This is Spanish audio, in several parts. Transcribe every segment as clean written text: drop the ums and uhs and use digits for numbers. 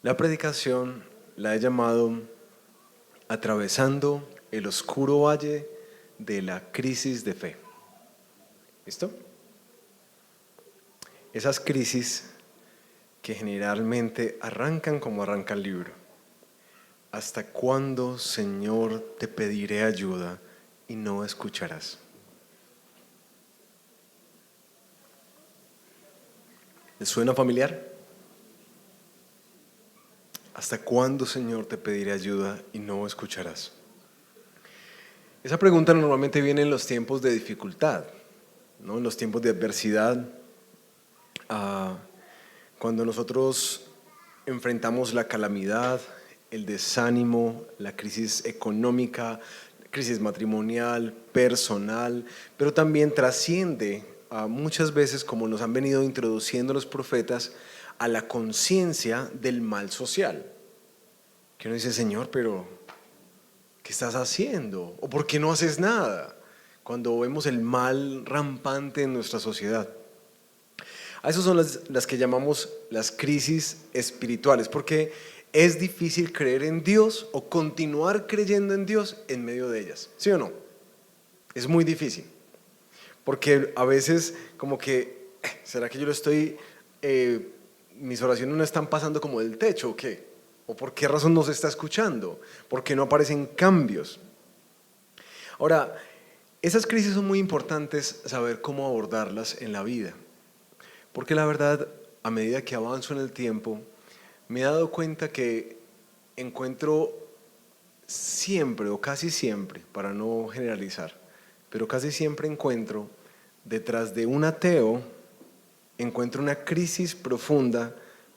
La predicación la he llamado Atravesando el oscuro valle de la crisis de fe. ¿Listo? Esas crisis que generalmente arrancan como arranca el libro. ¿Hasta cuándo, Señor, te pediré ayuda y no escucharás? ¿Les suena familiar? ¿Hasta cuándo, Señor, te pediré ayuda y no escucharás? Esa pregunta normalmente viene en los tiempos de dificultad, ¿no? En los tiempos de adversidad, cuando nosotros enfrentamos la calamidad, el desánimo, la crisis económica, la crisis matrimonial, personal, pero también trasciende muchas veces, como nos han venido introduciendo los profetas, a la conciencia del mal social. Que uno dice, Señor, pero ¿qué estás haciendo? ¿O por qué no haces nada? Cuando vemos el mal rampante en nuestra sociedad. A esas son las que llamamos las crisis espirituales, porque es difícil creer en Dios o continuar creyendo en Dios en medio de ellas, ¿sí o no? Es muy difícil, porque a veces como que, ¿será que yo lo estoy, mis oraciones no están pasando como del techo o qué? ¿O por qué razón no se está escuchando? ¿Por qué no aparecen cambios? Ahora, esas crisis son muy importantes saber cómo abordarlas en la vida. Porque la verdad, a medida que avanzo en el tiempo, me he dado cuenta que encuentro siempre o casi siempre, para no generalizar, pero casi siempre encuentro detrás de un ateo, encuentro una crisis profunda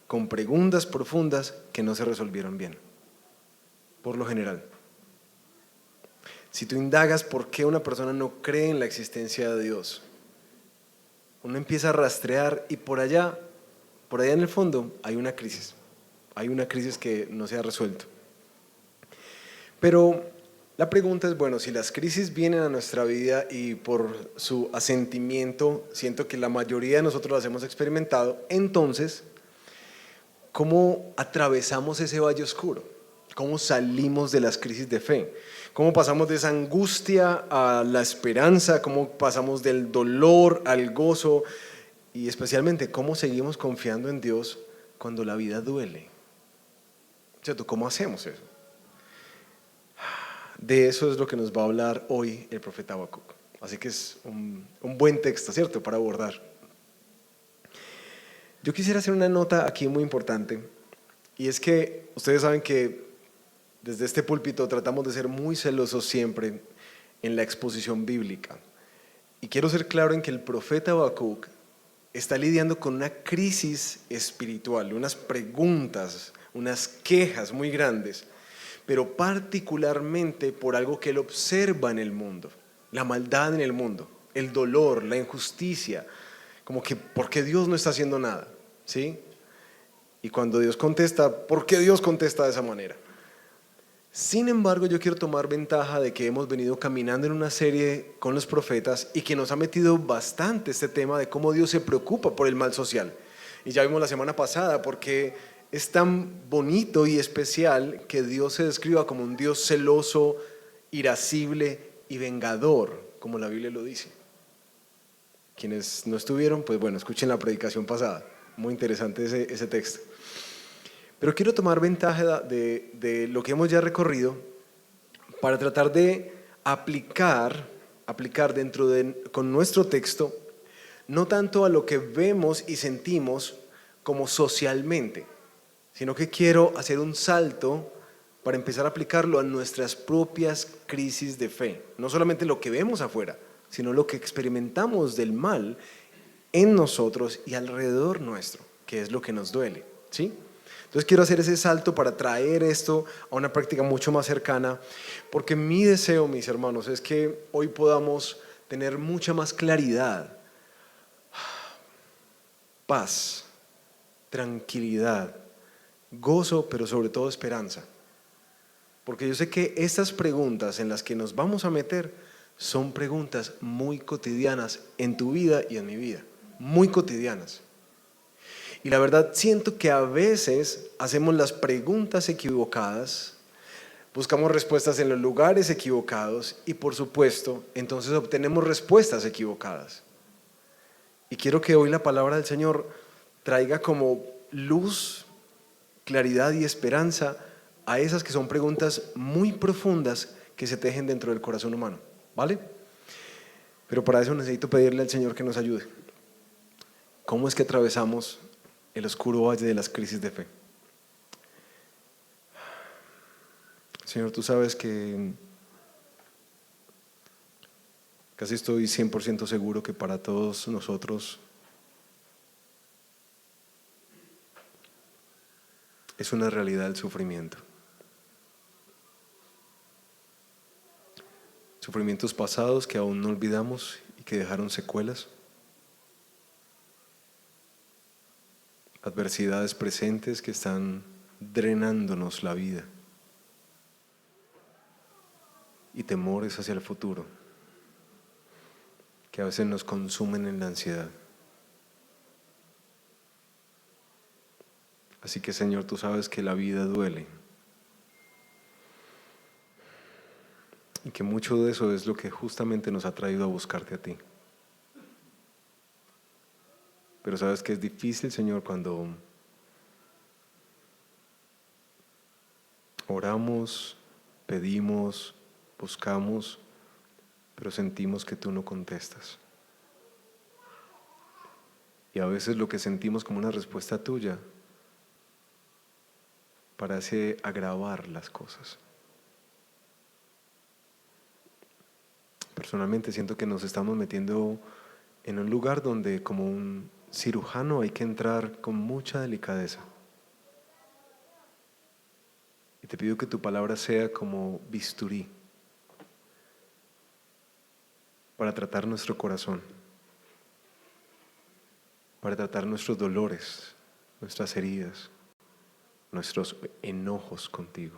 con preguntas profundas que no se resolvieron bien, por lo general. Si tú indagas por qué una persona no cree en la existencia de Dios, uno empieza a rastrear y por allá en el fondo hay una crisis que no se ha resuelto. Pero la pregunta es, bueno, si las crisis vienen a nuestra vida y por su asentimiento, siento que la mayoría de nosotros las hemos experimentado, entonces, ¿cómo atravesamos ese valle oscuro? ¿Cómo salimos de las crisis de fe? ¿Cómo pasamos de esa angustia a la esperanza? ¿Cómo pasamos del dolor al gozo? Y especialmente, ¿cómo seguimos confiando en Dios cuando la vida duele? ¿Cierto? ¿Cómo hacemos eso? De eso es lo que nos va a hablar hoy el profeta Habacuc. Así que es un buen texto, ¿cierto?, para abordar. Yo quisiera hacer una nota aquí muy importante, y es que ustedes saben que desde este púlpito tratamos de ser muy celosos siempre en la exposición bíblica. Y quiero ser claro en que el profeta Habacuc está lidiando con una crisis espiritual, unas preguntas, unas quejas muy grandes, pero particularmente por algo que él observa en el mundo, la maldad en el mundo, el dolor, la injusticia, como que ¿por qué Dios no está haciendo nada? ¿Sí? Y cuando Dios contesta, ¿por qué Dios contesta de esa manera? Sin embargo, yo quiero tomar ventaja de que hemos venido caminando en una serie con los profetas y que nos ha metido bastante este tema de cómo Dios se preocupa por el mal social. Y ya vimos la semana pasada porque es tan bonito y especial que Dios se describa como un Dios celoso, irascible y vengador, como la Biblia lo dice. Quienes no estuvieron, pues bueno, escuchen la predicación pasada. Muy interesante ese texto. Pero quiero tomar ventaja de lo que hemos ya recorrido para tratar de aplicar con nuestro texto, no tanto a lo que vemos y sentimos como socialmente, sino que quiero hacer un salto para empezar a aplicarlo a nuestras propias crisis de fe. No solamente lo que vemos afuera, sino lo que experimentamos del mal en nosotros y alrededor nuestro, que es lo que nos duele, ¿sí? Entonces quiero hacer ese salto para traer esto a una práctica mucho más cercana, porque mi deseo, mis hermanos, es que hoy podamos tener mucha más claridad, paz, tranquilidad, gozo, pero sobre todo esperanza. Porque yo sé que estas preguntas en las que nos vamos a meter son preguntas muy cotidianas en tu vida y en mi vida, muy cotidianas. Y la verdad siento que a veces hacemos las preguntas equivocadas, buscamos respuestas en los lugares equivocados y por supuesto entonces obtenemos respuestas equivocadas. Y quiero que hoy la palabra del Señor traiga como luz, claridad y esperanza a esas que son preguntas muy profundas que se tejen dentro del corazón humano, ¿vale? Pero para eso necesito pedirle al Señor que nos ayude. ¿Cómo es que atravesamos el oscuro valle de las crisis de fe? Señor, tú sabes que casi estoy 100% seguro que para todos nosotros es una realidad el sufrimiento. Sufrimientos pasados que aún no olvidamos y que dejaron secuelas. Adversidades presentes que están drenándonos la vida. Y temores hacia el futuro que a veces nos consumen en la ansiedad. Así que Señor, tú sabes que la vida duele y que mucho de eso es lo que justamente nos ha traído a buscarte a ti. Pero sabes que es difícil, Señor, cuando oramos, pedimos, buscamos, pero sentimos que tú no contestas. Y a veces lo que sentimos como una respuesta tuya parece agravar las cosas. Personalmente siento que nos estamos metiendo en un lugar donde como un cirujano hay que entrar con mucha delicadeza. Y te pido que tu palabra sea como bisturí para tratar nuestro corazón, para tratar nuestros dolores, nuestras heridas, nuestros enojos contigo.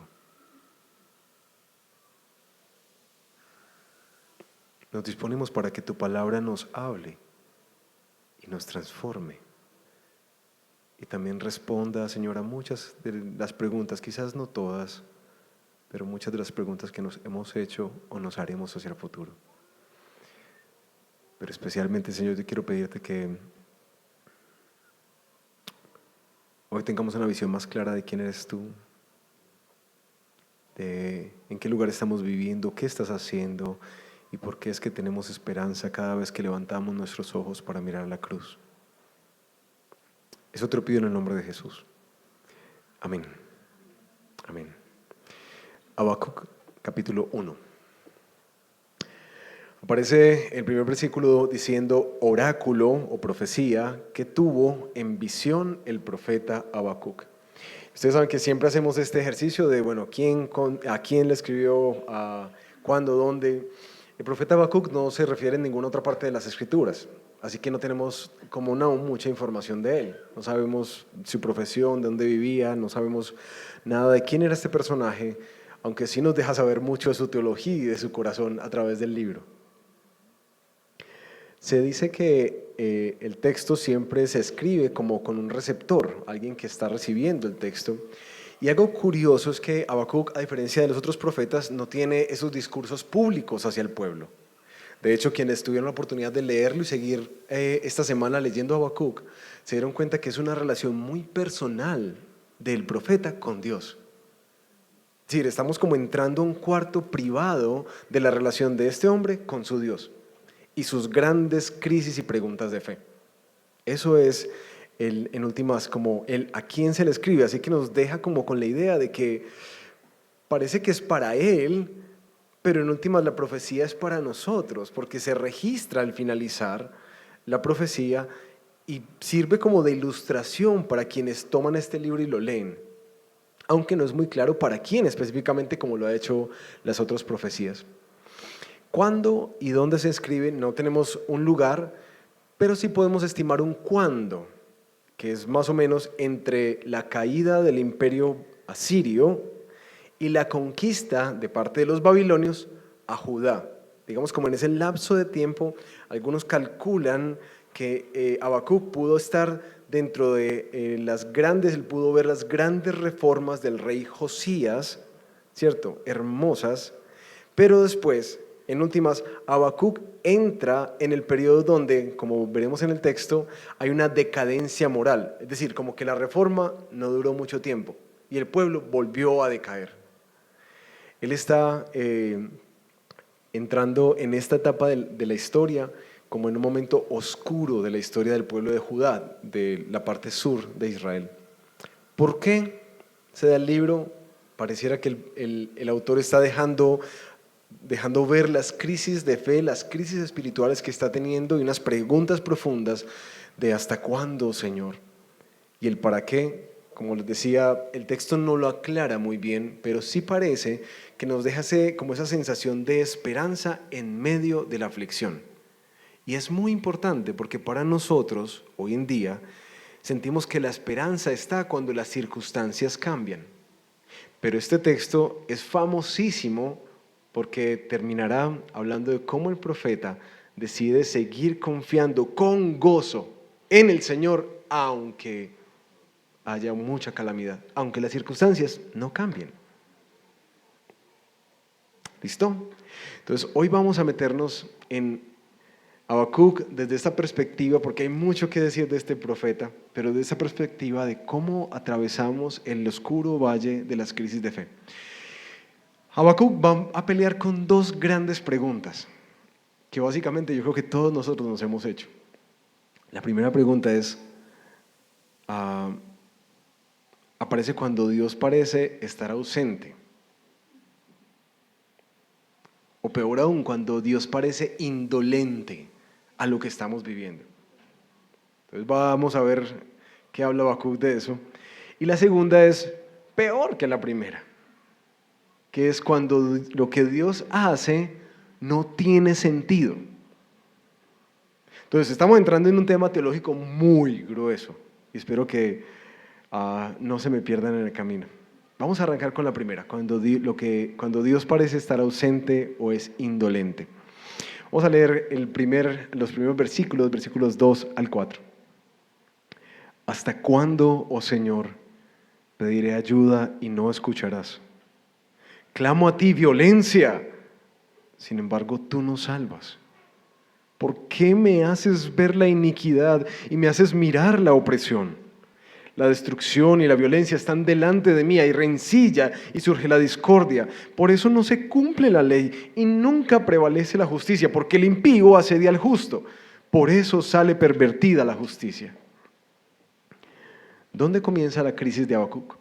Nos disponemos para que tu palabra nos hable y nos transforme. Y también responda, Señor, a muchas de las preguntas, quizás no todas, pero muchas de las preguntas que nos hemos hecho o nos haremos hacia el futuro. Pero especialmente, Señor, yo quiero pedirte que hoy tengamos una visión más clara de quién eres tú, de en qué lugar estamos viviendo, qué estás haciendo y por qué es que tenemos esperanza cada vez que levantamos nuestros ojos para mirar la cruz. Eso te lo pido en el nombre de Jesús. Amén. Amén. Habacuc, capítulo 1. Aparece el primer versículo diciendo oráculo o profecía que tuvo en visión el profeta Habacuc. Ustedes saben que siempre hacemos este ejercicio de, bueno, a quién le escribió, cuándo, dónde. El profeta Habacuc no se refiere en ninguna otra parte de las Escrituras, así que no tenemos como mucha información de él. No sabemos su profesión, de dónde vivía, no sabemos nada de quién era este personaje, aunque sí nos deja saber mucho de su teología y de su corazón a través del libro. Se dice que el texto siempre se escribe como con un receptor, alguien que está recibiendo el texto. Y algo curioso es que Habacuc, a diferencia de los otros profetas, no tiene esos discursos públicos hacia el pueblo. De hecho, quienes tuvieron la oportunidad de leerlo y seguir esta semana leyendo Habacuc, se dieron cuenta que es una relación muy personal del profeta con Dios. Es decir, estamos como entrando a un cuarto privado de la relación de este hombre con su Dios y sus grandes crisis y preguntas de fe. Eso es, en últimas, como a quién se le escribe, así que nos deja como con la idea de que parece que es para él, pero en últimas la profecía es para nosotros, porque se registra al finalizar la profecía y sirve como de ilustración para quienes toman este libro y lo leen, aunque no es muy claro para quién específicamente, como lo ha hecho las otras profecías. ¿Cuándo y dónde se escribe? No tenemos un lugar, pero sí podemos estimar un cuándo, que es más o menos entre la caída del imperio asirio y la conquista de parte de los babilonios a Judá. Digamos como en ese lapso de tiempo, algunos calculan que Habacuc pudo estar dentro de él pudo ver las grandes reformas del rey Josías, ¿cierto? Hermosas, pero después, en últimas, Habacuc entra en el periodo donde, como veremos en el texto, hay una decadencia moral, es decir, como que la reforma no duró mucho tiempo y el pueblo volvió a decaer. Él está entrando en esta etapa de la historia como en un momento oscuro de la historia del pueblo de Judá, de la parte sur de Israel. ¿Por qué se da el libro? Pareciera que el autor está dejando ver las crisis de fe, las crisis espirituales que está teniendo y unas preguntas profundas de ¿hasta cuándo, Señor? Y el para qué, como les decía, el texto no lo aclara muy bien, pero sí parece que nos deja como esa sensación de esperanza en medio de la aflicción. Y es muy importante porque para nosotros, hoy en día, sentimos que la esperanza está cuando las circunstancias cambian. Pero este texto es famosísimo porque terminará hablando de cómo el profeta decide seguir confiando con gozo en el Señor, aunque haya mucha calamidad, aunque las circunstancias no cambien. ¿Listo? Entonces, hoy vamos a meternos en Habacuc desde esta perspectiva, porque hay mucho que decir de este profeta, pero desde esa perspectiva de cómo atravesamos el oscuro valle de las crisis de fe. Habacuc va a pelear con dos grandes preguntas, que básicamente yo creo que todos nosotros nos hemos hecho. La primera pregunta es, aparece cuando Dios parece estar ausente, o peor aún, cuando Dios parece indolente a lo que estamos viviendo. Entonces vamos a ver qué habla Habacuc de eso. Y la segunda es peor que la primera, que es cuando lo que Dios hace no tiene sentido. Entonces estamos entrando en un tema teológico muy grueso y espero que no se me pierdan en el camino. Vamos a arrancar con la primera, cuando Dios parece estar ausente o es indolente. Vamos a leer los primeros versículos 2 al 4. ¿Hasta cuándo, oh Señor, pediré ayuda y no escucharás? Clamo a ti violencia, sin embargo tú no salvas. ¿Por qué me haces ver la iniquidad y me haces mirar la opresión? La destrucción y la violencia están delante de mí, hay rencilla y surge la discordia. Por eso no se cumple la ley y nunca prevalece la justicia, porque el impío asedia al justo. Por eso sale pervertida la justicia. ¿Dónde comienza la crisis de Habacuc?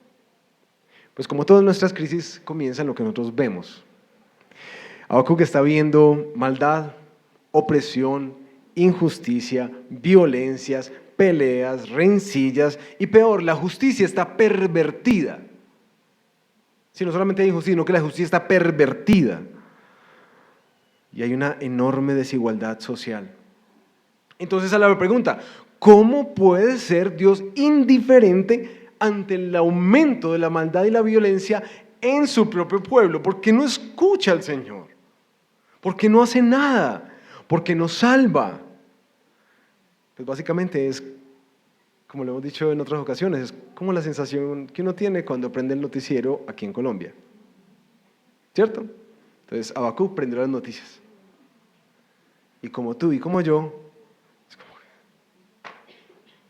Pues como todas nuestras crisis, comienza en lo que nosotros vemos. Habacuc está viendo maldad, opresión, injusticia, violencias, peleas, rencillas y peor, la justicia está pervertida. Si no solamente hay injusticia, sino que la justicia está pervertida. Y hay una enorme desigualdad social. Entonces a la pregunta, ¿cómo puede ser Dios indiferente ante el aumento de la maldad y la violencia en su propio pueblo? ¿Por qué no escucha al Señor? ¿Por qué no hace nada? ¿Por qué no salva? Pues básicamente es, como lo hemos dicho en otras ocasiones, es como la sensación que uno tiene cuando prende el noticiero aquí en Colombia. ¿Cierto? Entonces Habacuc prendió las noticias. Y como tú y como yo, es como,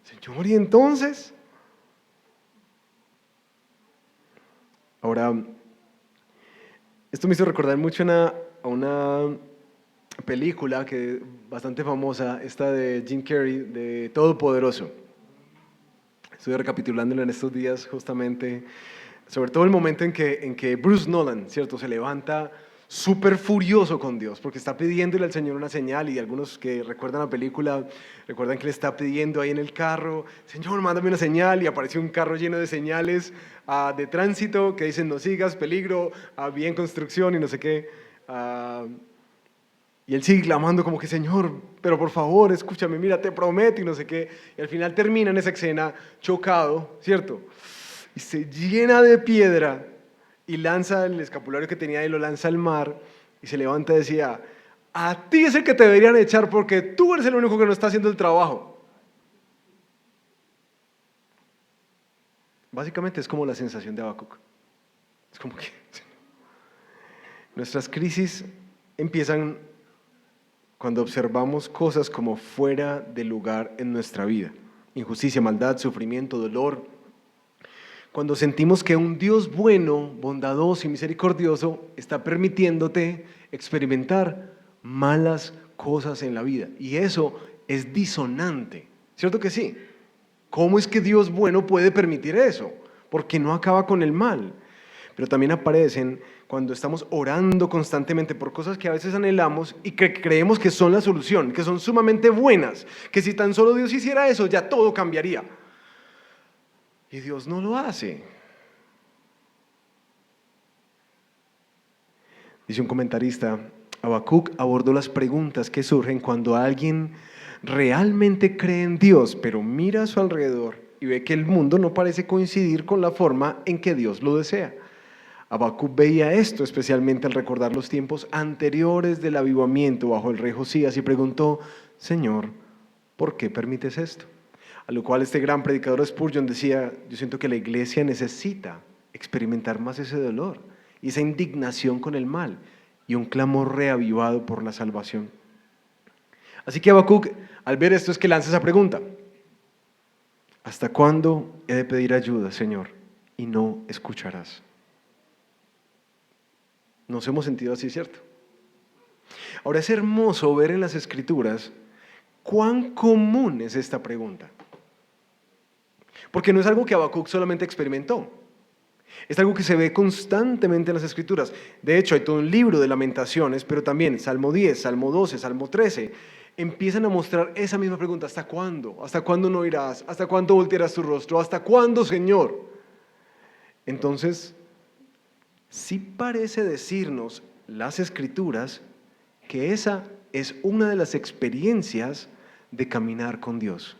Señor, ¿y entonces? Ahora, esto me hizo recordar mucho a una película que bastante famosa, esta de Jim Carrey, de Todopoderoso. Estuve recapitulándola en estos días justamente, sobre todo el momento en que Bruce Nolan, ¿cierto?, se levanta súper furioso con Dios, porque está pidiéndole al Señor una señal, y algunos que recuerdan la película, recuerdan que le está pidiendo ahí en el carro, Señor, mándame una señal, y apareció un carro lleno de señales de tránsito que dicen no sigas, peligro, vía en construcción y no sé qué. Y él sigue clamando como que, Señor, pero por favor, escúchame, mira, te prometo y no sé qué. Y al final termina en esa escena chocado, ¿cierto? Y se llena de piedra y lanza el escapulario que tenía y lo lanza al mar y se levanta y decía, a ti es el que te deberían echar porque tú eres el único que no está haciendo el trabajo. Básicamente es como la sensación de Habacuc. Es como que nuestras crisis empiezan cuando observamos cosas como fuera de lugar en nuestra vida. Injusticia, maldad, sufrimiento, dolor. Cuando sentimos que un Dios bueno, bondadoso y misericordioso está permitiéndote experimentar malas cosas en la vida. Y eso es disonante. ¿Cierto que sí? ¿Cómo es que Dios bueno puede permitir eso? Porque no acaba con el mal. Pero también aparecen cuando estamos orando constantemente por cosas que a veces anhelamos y que creemos que son la solución, que son sumamente buenas, que si tan solo Dios hiciera eso ya todo cambiaría. Y Dios no lo hace. Dice un comentarista, Habacuc abordó las preguntas que surgen cuando alguien realmente cree en Dios, pero mira a su alrededor y ve que el mundo no parece coincidir con la forma en que Dios lo desea. Habacuc veía esto especialmente al recordar los tiempos anteriores del avivamiento bajo el rey Josías y preguntó, Señor, ¿por qué permites esto? A lo cual este gran predicador Spurgeon decía, yo siento que la iglesia necesita experimentar más ese dolor y esa indignación con el mal y un clamor reavivado por la salvación. Así que Habacuc, al ver esto, es que lanza esa pregunta. ¿Hasta cuándo he de pedir ayuda, Señor, y no escucharás? Nos hemos sentido así, ¿cierto? Ahora es hermoso ver en las Escrituras cuán común es esta pregunta. Porque no es algo que Habacuc solamente experimentó. Es algo que se ve constantemente en las Escrituras. De hecho, hay todo un libro de Lamentaciones, pero también Salmo 10, Salmo 12, Salmo 13, empiezan a mostrar esa misma pregunta. ¿Hasta cuándo? ¿Hasta cuándo no irás? ¿Hasta cuándo voltearás tu rostro? ¿Hasta cuándo, Señor? Entonces, sí parece decirnos las Escrituras que esa es una de las experiencias de caminar con Dios.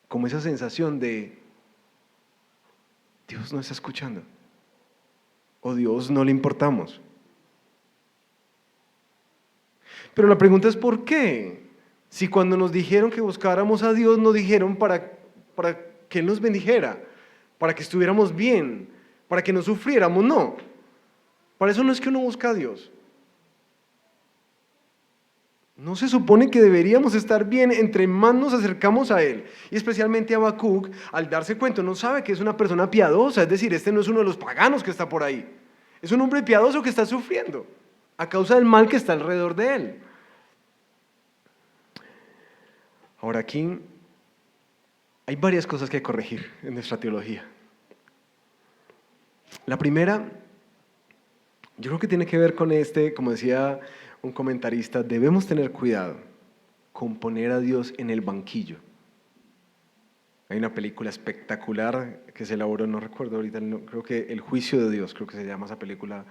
Como esa sensación de Dios no está escuchando o Dios no le importamos. Pero la pregunta es ¿por qué? Si cuando nos dijeron que buscáramos a Dios, nos dijeron para que Él nos bendijera, para que estuviéramos bien, para que no sufriéramos, no. Para eso no es que uno busca a Dios. No se supone que deberíamos estar bien entre más nos acercamos a Él. Y especialmente Habacuc, al darse cuenta, no sabe que es una persona piadosa, es decir, este no es uno de los paganos que está por ahí. Es un hombre piadoso que está sufriendo a causa del mal que está alrededor de él. Ahora aquí hay varias cosas que corregir en nuestra teología. La primera, yo creo que tiene que ver con como decía un comentarista, debemos tener cuidado con poner a Dios en el banquillo. Hay una película espectacular que se elaboró, no recuerdo ahorita, creo que El juicio de Dios, creo que se llama esa película,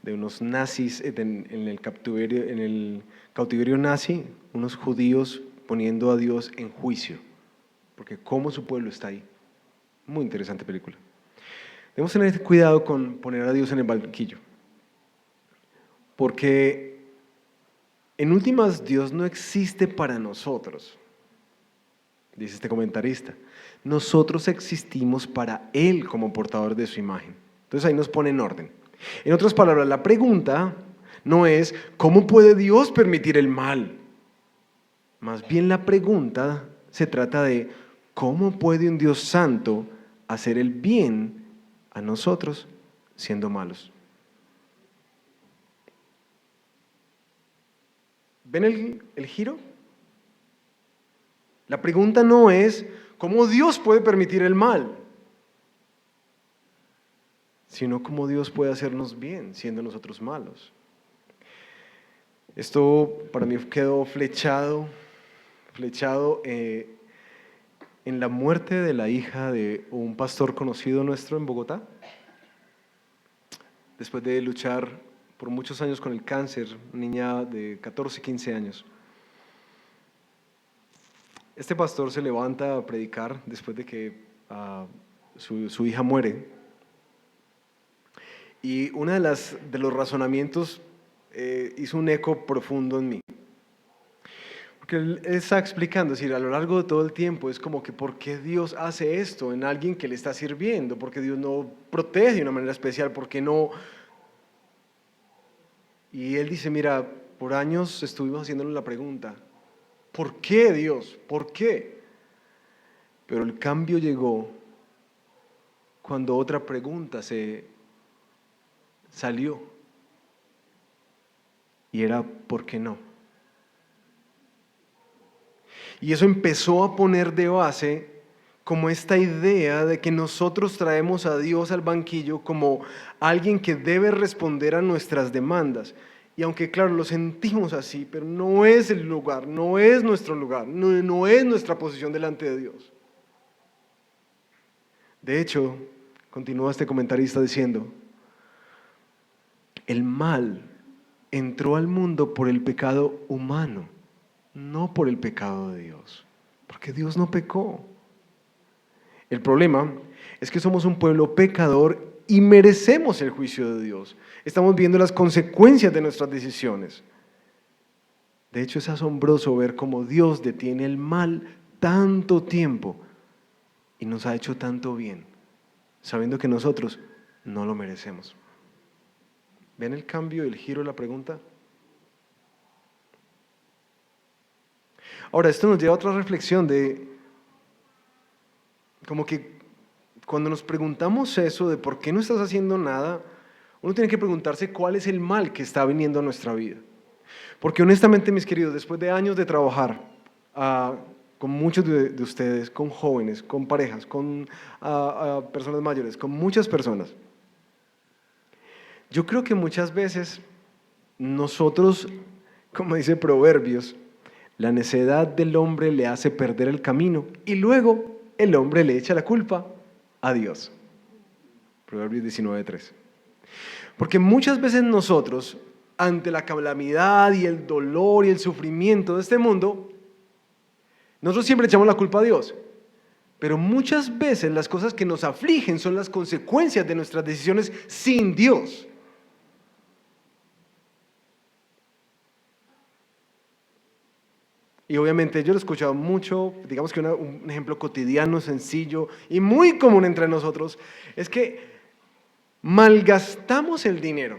de unos nazis en el cautiverio nazi, unos judíos poniendo a Dios en juicio, porque cómo su pueblo está ahí. Muy interesante película. Debemos tener cuidado con poner a Dios en el banquillo, porque en últimas Dios no existe para nosotros, dice este comentarista. Nosotros existimos para Él como portador de su imagen. Entonces ahí nos pone en orden. En otras palabras, la pregunta no es ¿cómo puede Dios permitir el mal? Más bien la pregunta se trata de ¿cómo puede un Dios santo hacer el bien a nosotros siendo malos? ¿Ven el giro? La pregunta no es ¿cómo Dios puede permitir el mal? Sino cómo Dios puede hacernos bien siendo nosotros malos. Esto para mí quedó flechado en la muerte de la hija de un pastor conocido nuestro en Bogotá. Después de luchar por muchos años con el cáncer, una niña de 14, 15 años. Este pastor se levanta a predicar después de que su hija muere. Y uno de los razonamientos hizo un eco profundo en mí. Porque él está explicando, es decir, a lo largo de todo el tiempo es como que ¿por qué Dios hace esto en alguien que le está sirviendo? ¿Por qué Dios no protege de una manera especial? ¿Por qué no? Y él dice, mira, por años estuvimos haciéndonos la pregunta, ¿por qué Dios? ¿Por qué? Pero el cambio llegó cuando otra pregunta se salió y era ¿por qué no? Y eso empezó a poner de base como esta idea de que nosotros traemos a Dios al banquillo como alguien que debe responder a nuestras demandas. Y aunque claro, lo sentimos así, pero no es el lugar, no es nuestro lugar, no es nuestra posición delante de Dios. De hecho, continúa este comentarista diciendo, el mal entró al mundo por el pecado humano, no por el pecado de Dios, porque Dios no pecó. El problema es que somos un pueblo pecador y merecemos el juicio de Dios. Estamos viendo las consecuencias de nuestras decisiones. De hecho, es asombroso ver cómo Dios detiene el mal tanto tiempo y nos ha hecho tanto bien, sabiendo que nosotros no lo merecemos. ¿Ven el cambio, el giro de la pregunta? Ahora, esto nos lleva a otra reflexión de como que cuando nos preguntamos eso de por qué no estás haciendo nada, uno tiene que preguntarse cuál es el mal que está viniendo a nuestra vida. Porque honestamente, mis queridos, después de años de trabajar con muchos de ustedes, con jóvenes, con parejas, con personas mayores, con muchas personas, yo creo que muchas veces nosotros, como dice Proverbios, la necedad del hombre le hace perder el camino y luego el hombre le echa la culpa a Dios. Proverbios 19:3. Porque muchas veces nosotros, ante la calamidad y el dolor y el sufrimiento de este mundo, nosotros siempre echamos la culpa a Dios. Pero muchas veces las cosas que nos afligen son las consecuencias de nuestras decisiones sin Dios. Y obviamente yo lo he escuchado mucho, digamos que un ejemplo cotidiano, sencillo y muy común entre nosotros, es que malgastamos el dinero,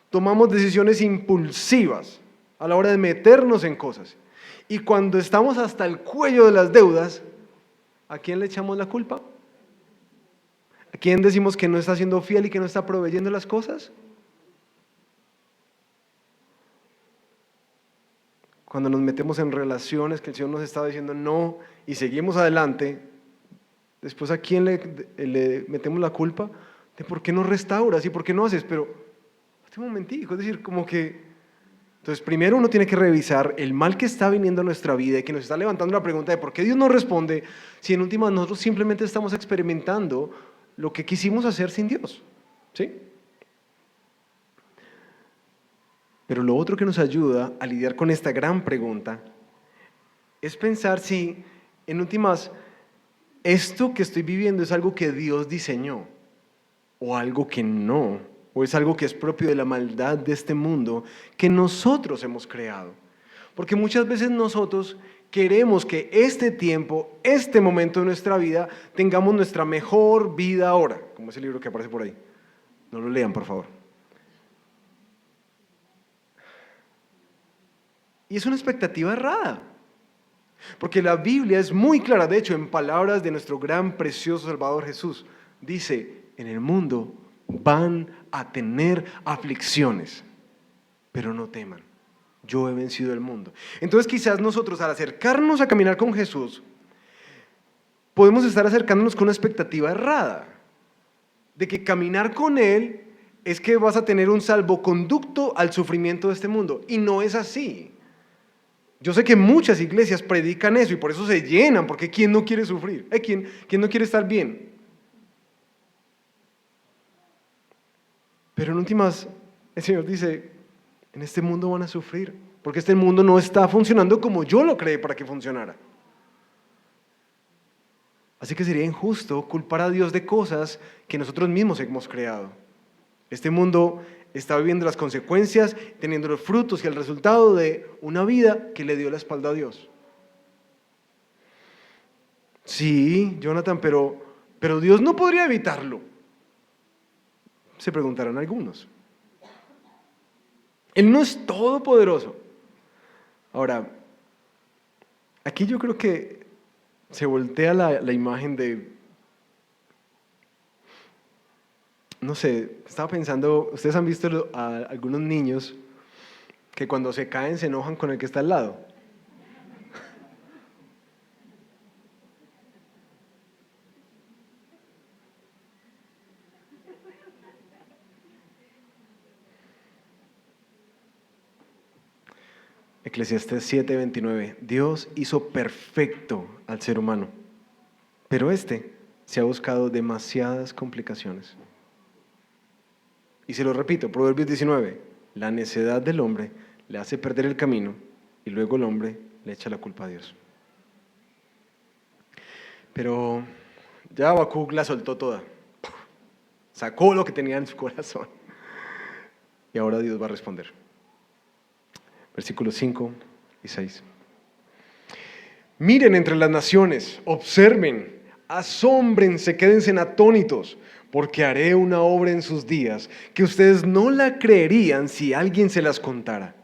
tomamos decisiones impulsivas a la hora de meternos en cosas. Y cuando estamos hasta el cuello de las deudas, ¿a quién le echamos la culpa? ¿A quién decimos que no está siendo fiel y que no está proveyendo las cosas? Cuando nos metemos en relaciones que el Señor nos está diciendo no y seguimos adelante, después ¿a quién le metemos la culpa? De por qué no restauras y por qué no haces, pero un momentico, es decir, como que entonces primero uno tiene que revisar el mal que está viniendo a nuestra vida y que nos está levantando la pregunta de por qué Dios no responde si en últimas nosotros simplemente estamos experimentando lo que quisimos hacer sin Dios, ¿sí? Pero lo otro que nos ayuda a lidiar con esta gran pregunta es pensar si en últimas esto que estoy viviendo es algo que Dios diseñó o algo que no, o es algo que es propio de la maldad de este mundo que nosotros hemos creado. Porque muchas veces nosotros queremos que este tiempo, este momento de nuestra vida, tengamos nuestra mejor vida ahora, como ese libro que aparece por ahí. No lo lean, por favor. Y es una expectativa errada. Porque la Biblia es muy clara, de hecho, en palabras de nuestro gran, precioso Salvador Jesús, dice, en el mundo van a tener aflicciones, pero no teman, yo he vencido el mundo. Entonces quizás nosotros al acercarnos a caminar con Jesús, podemos estar acercándonos con una expectativa errada, de que caminar con Él es que vas a tener un salvoconducto al sufrimiento de este mundo, y no es así. Yo sé que muchas iglesias predican eso y por eso se llenan, porque ¿quién no quiere sufrir? ¿Quién no quiere estar bien? Pero en últimas, el Señor dice, en este mundo van a sufrir, porque este mundo no está funcionando como yo lo creé para que funcionara. Así que sería injusto culpar a Dios de cosas que nosotros mismos hemos creado. Este mundo está viviendo las consecuencias, teniendo los frutos y el resultado de una vida que le dio la espalda a Dios. Sí, Jonathan, pero Dios no podría evitarlo, se preguntarán algunos. Él no es todopoderoso. Ahora, aquí yo creo que se voltea la imagen de, no sé, estaba pensando, ustedes han visto a algunos niños que cuando se caen se enojan con el que está al lado. Eclesiastés 7:29. Dios hizo perfecto al ser humano, pero este se ha buscado demasiadas complicaciones. Y se lo repito, Proverbios 19. La necedad del hombre le hace perder el camino y luego el hombre le echa la culpa a Dios. Pero ya Habacuc la soltó toda. Sacó lo que tenía en su corazón. Y ahora Dios va a responder. Versículos 5 y 6. Miren entre las naciones, observen, asómbrense, quédense atónitos, porque haré una obra en sus días que ustedes no la creerían si alguien se las contara.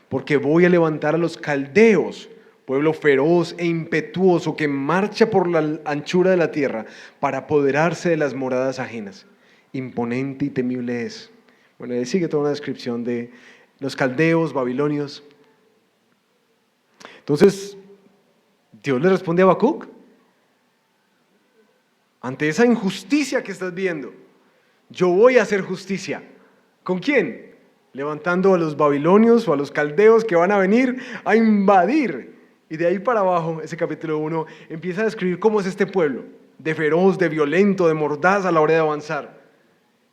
Porque voy a levantar a los caldeos, pueblo feroz e impetuoso que marcha por la anchura de la tierra para apoderarse de las moradas ajenas. Imponente y temible es. Bueno, ahí sigue toda una descripción de los caldeos, babilonios. Entonces, Dios le responde a Habacuc ante esa injusticia que estás viendo. Yo voy a hacer justicia. ¿Con quién? Levantando a los babilonios o a los caldeos que van a venir a invadir. Y de ahí para abajo, ese capítulo 1 empieza a describir cómo es este pueblo, de feroz, de violento, de mordaz a la hora de avanzar.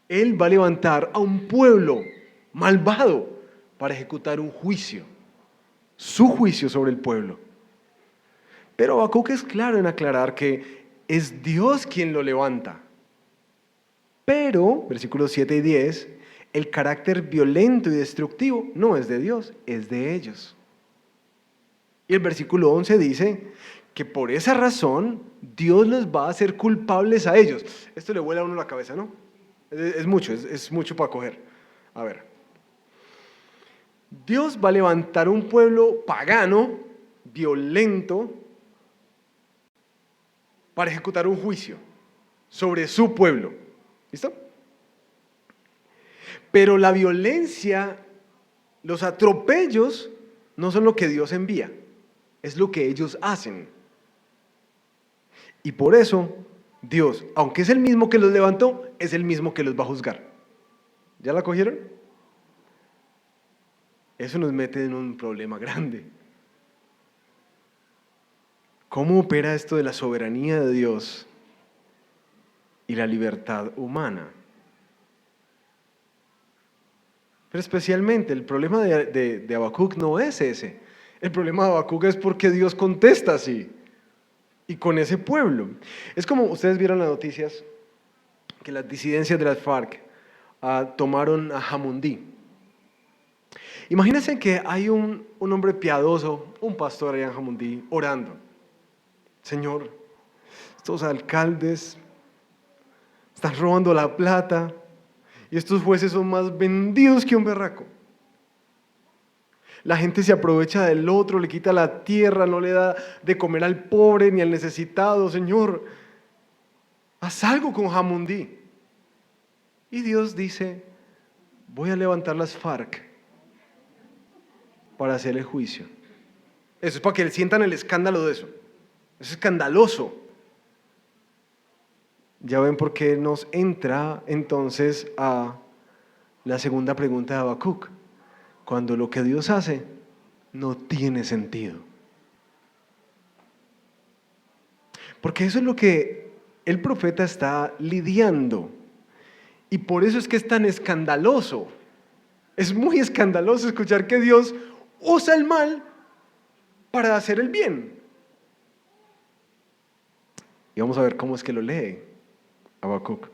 Él va a levantar a un pueblo malvado para ejecutar un juicio, su juicio sobre el pueblo. Pero Habacuc es claro en aclarar que es Dios quien lo levanta. Pero, versículos 7 y 10, el carácter violento y destructivo no es de Dios, es de ellos. Y el versículo 11 dice que por esa razón Dios los va a hacer culpables a ellos. Esto le vuela a uno la cabeza, ¿no? Es mucho para coger. A ver. Dios va a levantar un pueblo pagano, violento, para ejecutar un juicio sobre su pueblo. ¿Listo? Pero la violencia, los atropellos, no son lo que Dios envía, es lo que ellos hacen. Y por eso, Dios, aunque es el mismo que los levantó, es el mismo que los va a juzgar. ¿Ya la cogieron? Eso nos mete en un problema grande. ¿Cómo opera esto de la soberanía de Dios y la libertad humana? Pero especialmente el problema de Habacuc no es ese. El problema de Habacuc es porque Dios contesta así y con ese pueblo. Es como ustedes vieron las noticias que las disidencias de las FARC tomaron a Jamundí. Imagínense que hay un hombre piadoso, un pastor allá en Jamundí, orando. Señor, estos alcaldes están robando la plata y estos jueces son más vendidos que un berraco. La gente se aprovecha del otro, le quita la tierra, no le da de comer al pobre ni al necesitado. Señor, haz algo con Jamundí. Y Dios dice, voy a levantar las FARC para hacer el juicio. Eso es para que sientan el escándalo de eso. Es escandaloso. Ya ven por qué nos entra entonces a la segunda pregunta de Habacuc. Cuando lo que Dios hace no tiene sentido. Porque eso es lo que el profeta está lidiando. Y por eso es que es tan escandaloso. Es muy escandaloso escuchar que Dios usa el mal para hacer el bien. Y vamos a ver cómo es que lo lee Habacuc.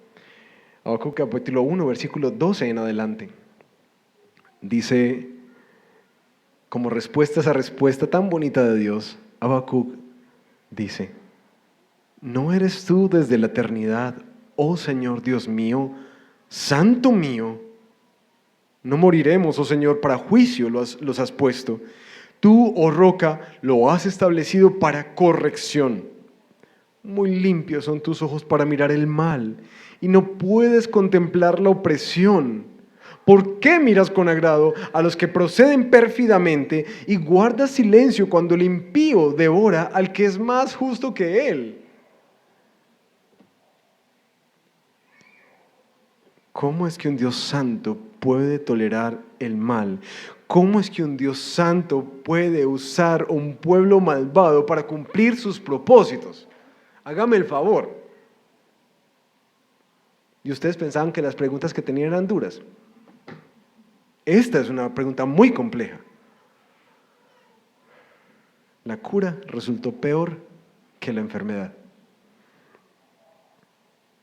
Habacuc capítulo 1, versículo 12 en adelante. dice, como respuesta a esa respuesta tan bonita de Dios, Habacuc dice, ¿no eres tú desde la eternidad, oh Señor Dios mío, santo mío? No moriremos, oh Señor, para juicio los has puesto. Tú, oh roca, lo has establecido para corrección. Muy limpios son tus ojos para mirar el mal, y no puedes contemplar la opresión. ¿Por qué miras con agrado a los que proceden pérfidamente y guardas silencio cuando el impío devora al que es más justo que él? ¿Cómo es que un Dios santo puede tolerar el mal? ¿Cómo es que un Dios santo puede usar un pueblo malvado para cumplir sus propósitos? Hágame el favor. ¿Y ustedes pensaban que las preguntas que tenían eran duras? Esta es una pregunta muy compleja. La cura resultó peor que la enfermedad.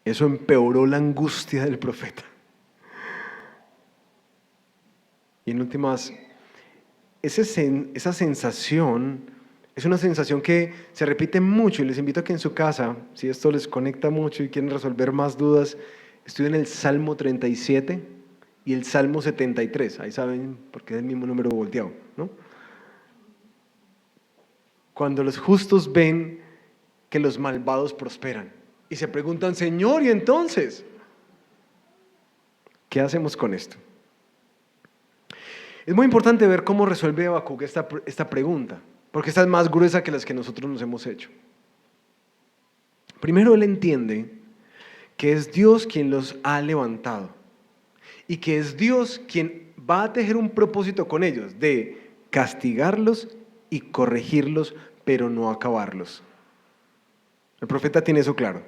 Eso empeoró la angustia del profeta. Y en últimas, esa sensación es una sensación que se repite mucho, y les invito a que en su casa, si esto les conecta mucho y quieren resolver más dudas, estudien el Salmo 37 y el Salmo 73. Ahí saben, porque es el mismo número volteado, ¿no? Cuando los justos ven que los malvados prosperan y se preguntan, Señor, ¿y entonces? ¿Qué hacemos con esto? Es muy importante ver cómo resuelve Habacuc esta pregunta, porque esta es más gruesa que las que nosotros nos hemos hecho. Primero, él entiende que es Dios quien los ha levantado y que es Dios quien va a tejer un propósito con ellos de castigarlos y corregirlos, pero no acabarlos. El profeta tiene eso claro.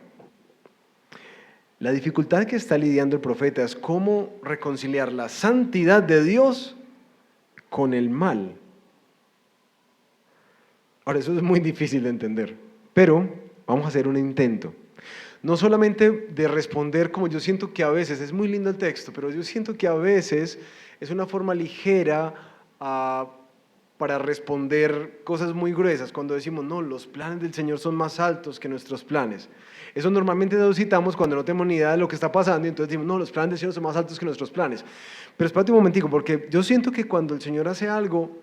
La dificultad que está lidiando el profeta es cómo reconciliar la santidad de Dios con el mal. Ahora, eso es muy difícil de entender, pero vamos a hacer un intento. No solamente de responder como yo siento que a veces, es muy lindo el texto, pero yo siento que a veces es una forma ligera para responder cosas muy gruesas, cuando decimos, no, los planes del Señor son más altos que nuestros planes. Eso normalmente lo citamos cuando no tenemos ni idea de lo que está pasando, y entonces decimos, no, los planes del Señor son más altos que nuestros planes. Pero espérate un momentico, porque yo siento que cuando el Señor hace algo,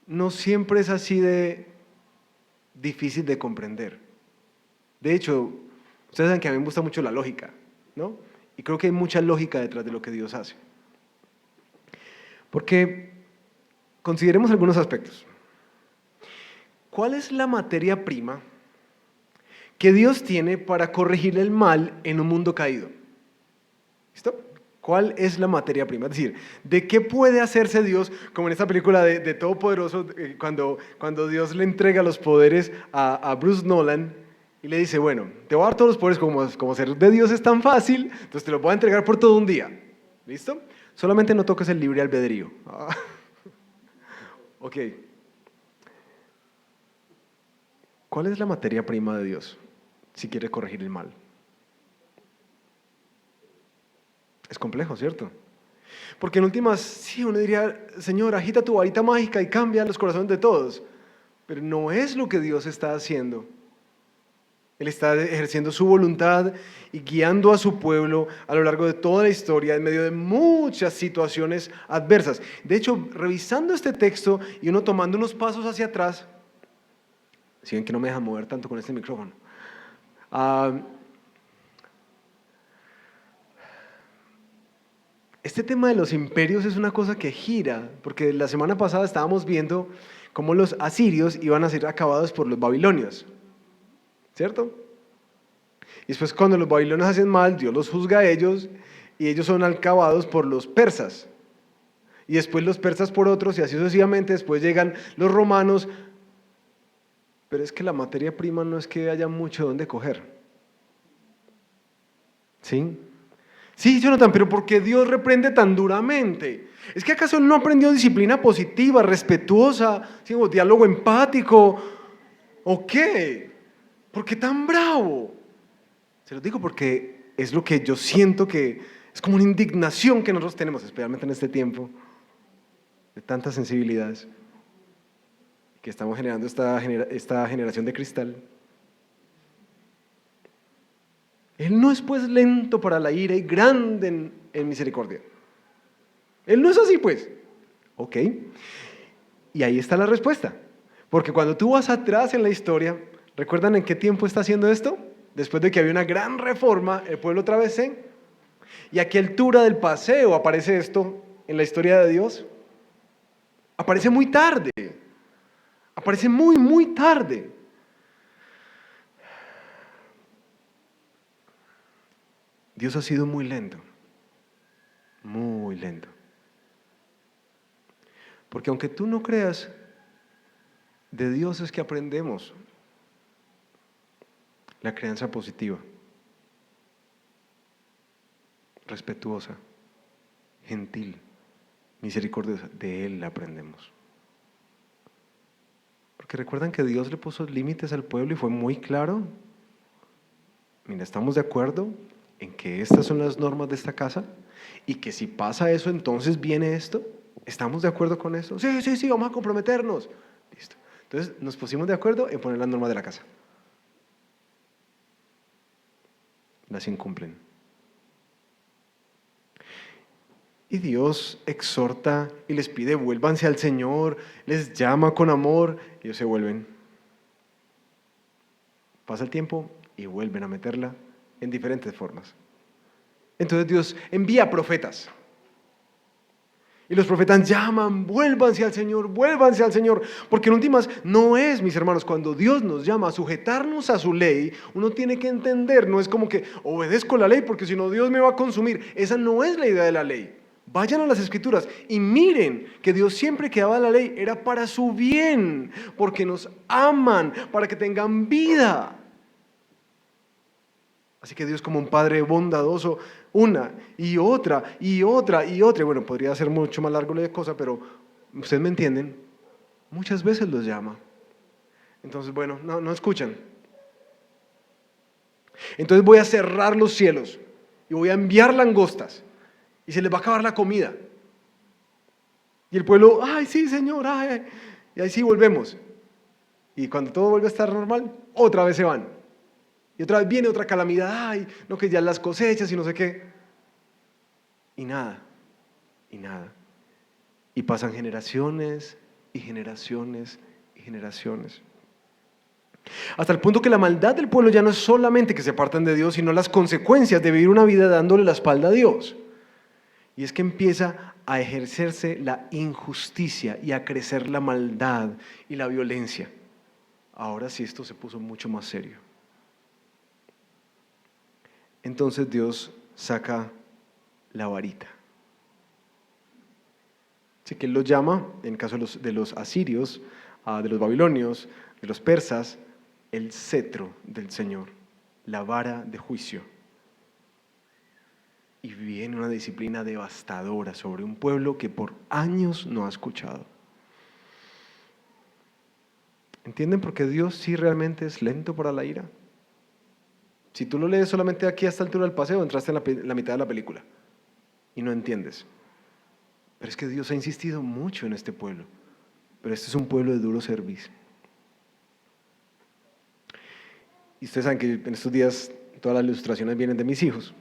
no siempre es así de difícil de comprender. De hecho, ustedes saben que a mí me gusta mucho la lógica, ¿no? Y creo que hay mucha lógica detrás de lo que Dios hace. Porque consideremos algunos aspectos. ¿Cuál es la materia prima que Dios tiene para corregir el mal en un mundo caído? ¿Listo? ¿Cuál es la materia prima? Es decir, ¿de qué puede hacerse Dios, como en esta película de Todopoderoso, cuando Dios le entrega los poderes a Bruce Nolan y le dice, bueno, te voy a dar todos los poderes, como ser de Dios es tan fácil, entonces te los voy a entregar por todo un día. ¿Listo? Solamente no toques el libre albedrío. Ok. ¿Cuál es la materia prima de Dios si quiere corregir el mal? Es complejo, ¿cierto? Porque en últimas, sí, uno diría, Señor, agita tu varita mágica y cambia los corazones de todos. Pero no es lo que Dios está haciendo. Él está ejerciendo su voluntad y guiando a su pueblo a lo largo de toda la historia en medio de muchas situaciones adversas. De hecho, revisando este texto y uno tomando unos pasos hacia atrás, si ven que no me dejan mover tanto con este micrófono, este tema de los imperios es una cosa que gira, porque la semana pasada estábamos viendo cómo los asirios iban a ser acabados por los babilonios, ¿cierto? Y después cuando los babilonios hacen mal, Dios los juzga a ellos y ellos son acabados por los persas. Y después los persas por otros y así sucesivamente, después llegan los romanos. Pero es que la materia prima no es que haya mucho donde coger. ¿Sí? Sí, Jonathan, pero ¿por qué Dios reprende tan duramente? ¿Es que acaso Él no aprendió disciplina positiva, respetuosa, ¿sí? O diálogo empático? ¿O qué? ¿Por qué tan bravo? Se los digo porque es lo que yo siento que Es como una indignación que nosotros tenemos, especialmente en este tiempo, de tantas sensibilidades, que estamos generando esta generación de cristal. Él no es pues lento para la ira y grande en misericordia. Él no es así pues. Ok. Y ahí está la respuesta. Porque cuando tú vas atrás en la historia, ¿recuerdan en qué tiempo está haciendo esto? Después de que había una gran reforma, el pueblo otra vez ¿y a qué altura del paseo aparece esto en la historia de Dios? Aparece muy tarde. Aparece muy, muy tarde. Dios ha sido muy lento. Muy lento. Porque aunque tú no creas, de Dios es que aprendemos la crianza positiva, respetuosa, gentil, misericordiosa. De Él la aprendemos. Porque recuerdan que Dios le puso límites al pueblo y fue muy claro. Mira, estamos de acuerdo en que estas son las normas de esta casa y que si pasa eso, entonces viene esto. ¿Estamos de acuerdo con eso? Sí, sí, sí, vamos a comprometernos. Listo. Entonces nos pusimos de acuerdo en poner las normas de la casa. Las incumplen. Y Dios exhorta y les pide, vuélvanse al Señor, les llama con amor, y ellos se vuelven. Pasa el tiempo y vuelven a meterla en diferentes formas. Entonces Dios envía profetas. Y los profetas llaman, vuélvanse al Señor, porque en últimas no es, mis hermanos, cuando Dios nos llama a sujetarnos a su ley, uno tiene que entender, no es como que obedezco la ley porque si no Dios me va a consumir. Esa no es la idea de la ley. Vayan a las Escrituras y miren que Dios siempre que daba la ley era para su bien, porque nos aman, para que tengan vida. Así que Dios como un Padre bondadoso, una y otra y otra y otra. Bueno, podría ser mucho más largo la cosa, pero ustedes me entienden. Muchas veces los llama. Entonces, bueno, no escuchan. Entonces voy a cerrar los cielos y voy a enviar langostas y se les va a acabar la comida. Y el pueblo, ay, sí, Señor, ay. Y ahí sí volvemos. Y cuando todo vuelve a estar normal, otra vez se van. Y otra vez viene otra calamidad, ay, no, que ya las cosechas y no sé qué. Y nada, y nada. Y pasan generaciones y generaciones y generaciones. Hasta el punto que la maldad del pueblo ya no es solamente que se apartan de Dios, sino las consecuencias de vivir una vida dándole la espalda a Dios. Y es que empieza a ejercerse la injusticia y a crecer la maldad y la violencia. Ahora sí esto se puso mucho más serio. Entonces Dios saca la varita. Así que Él los llama, en caso de los asirios, de los babilonios, de los persas, el cetro del Señor, la vara de juicio. Y viene una disciplina devastadora sobre un pueblo que por años no ha escuchado. ¿Entienden por qué Dios sí realmente es lento para la ira? Si tú lo lees solamente aquí a esta altura del paseo, entraste en la mitad de la película y no entiendes. Pero es que Dios ha insistido mucho en este pueblo. Pero este es un pueblo de duro servicio. Y ustedes saben que en estos días todas las ilustraciones vienen de mis hijos.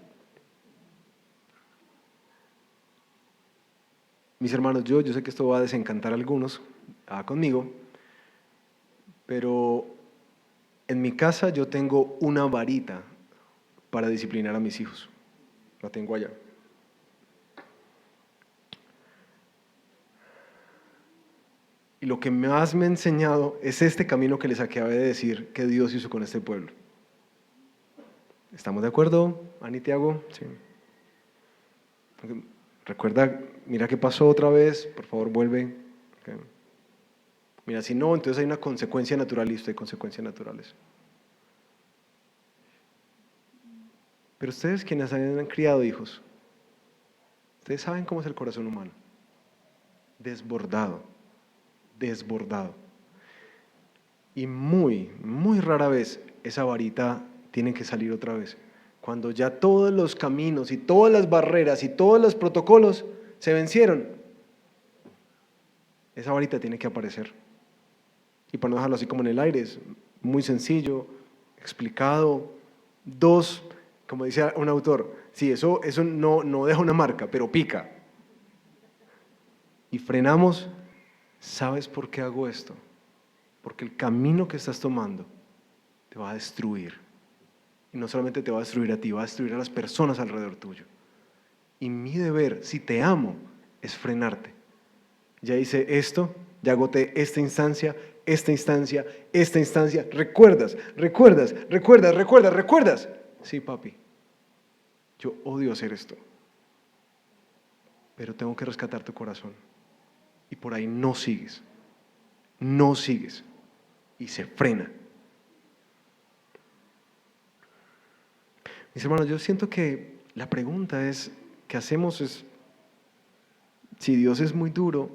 Mis hermanos, yo sé que esto va a desencantar a algunos conmigo, pero en mi casa yo tengo una varita para disciplinar a mis hijos. La tengo allá. Y lo que más me ha enseñado es este camino que les acabé de decir que Dios hizo con este pueblo. ¿Estamos de acuerdo, Ani y Tiago? Sí. Recuerda, mira qué pasó otra vez, por favor vuelve. Okay. Mira, si no, entonces hay una consecuencia natural y esto hay consecuencias naturales. Pero ustedes quienes han criado hijos, ustedes saben cómo es el corazón humano. Desbordado. Y muy, muy rara vez esa varita tiene que salir otra vez. Cuando ya todos los caminos y todas las barreras y todos los protocolos se vencieron, esa varita tiene que aparecer. Y para no dejarlo así como en el aire, es muy sencillo, explicado. Dos, como dice un autor, sí, eso no deja una marca, pero pica. Y frenamos. ¿Sabes por qué hago esto? Porque el camino que estás tomando te va a destruir. Y no solamente te va a destruir a ti, va a destruir a las personas alrededor tuyo. Y mi deber, si te amo, es frenarte. Ya hice esto, ya agoté esta instancia, esta instancia, esta instancia. ¿Recuerdas? Sí, papi. Yo odio hacer esto. Pero tengo que rescatar tu corazón. Y por ahí no sigues. No sigues. Y se frena. Mis hermanos, yo siento que la pregunta que hacemos es, si Dios es muy duro,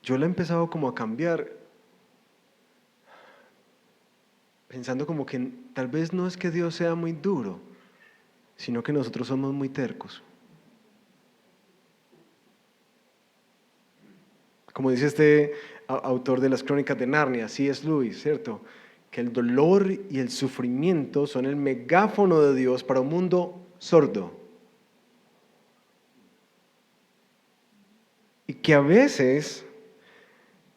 yo la he empezado como a cambiar, pensando como que tal vez no es que Dios sea muy duro, sino que nosotros somos muy tercos. Como dice este autor de las Crónicas de Narnia, C.S. Lewis, ¿cierto? Que el dolor y el sufrimiento son el megáfono de Dios para un mundo sordo. Y que a veces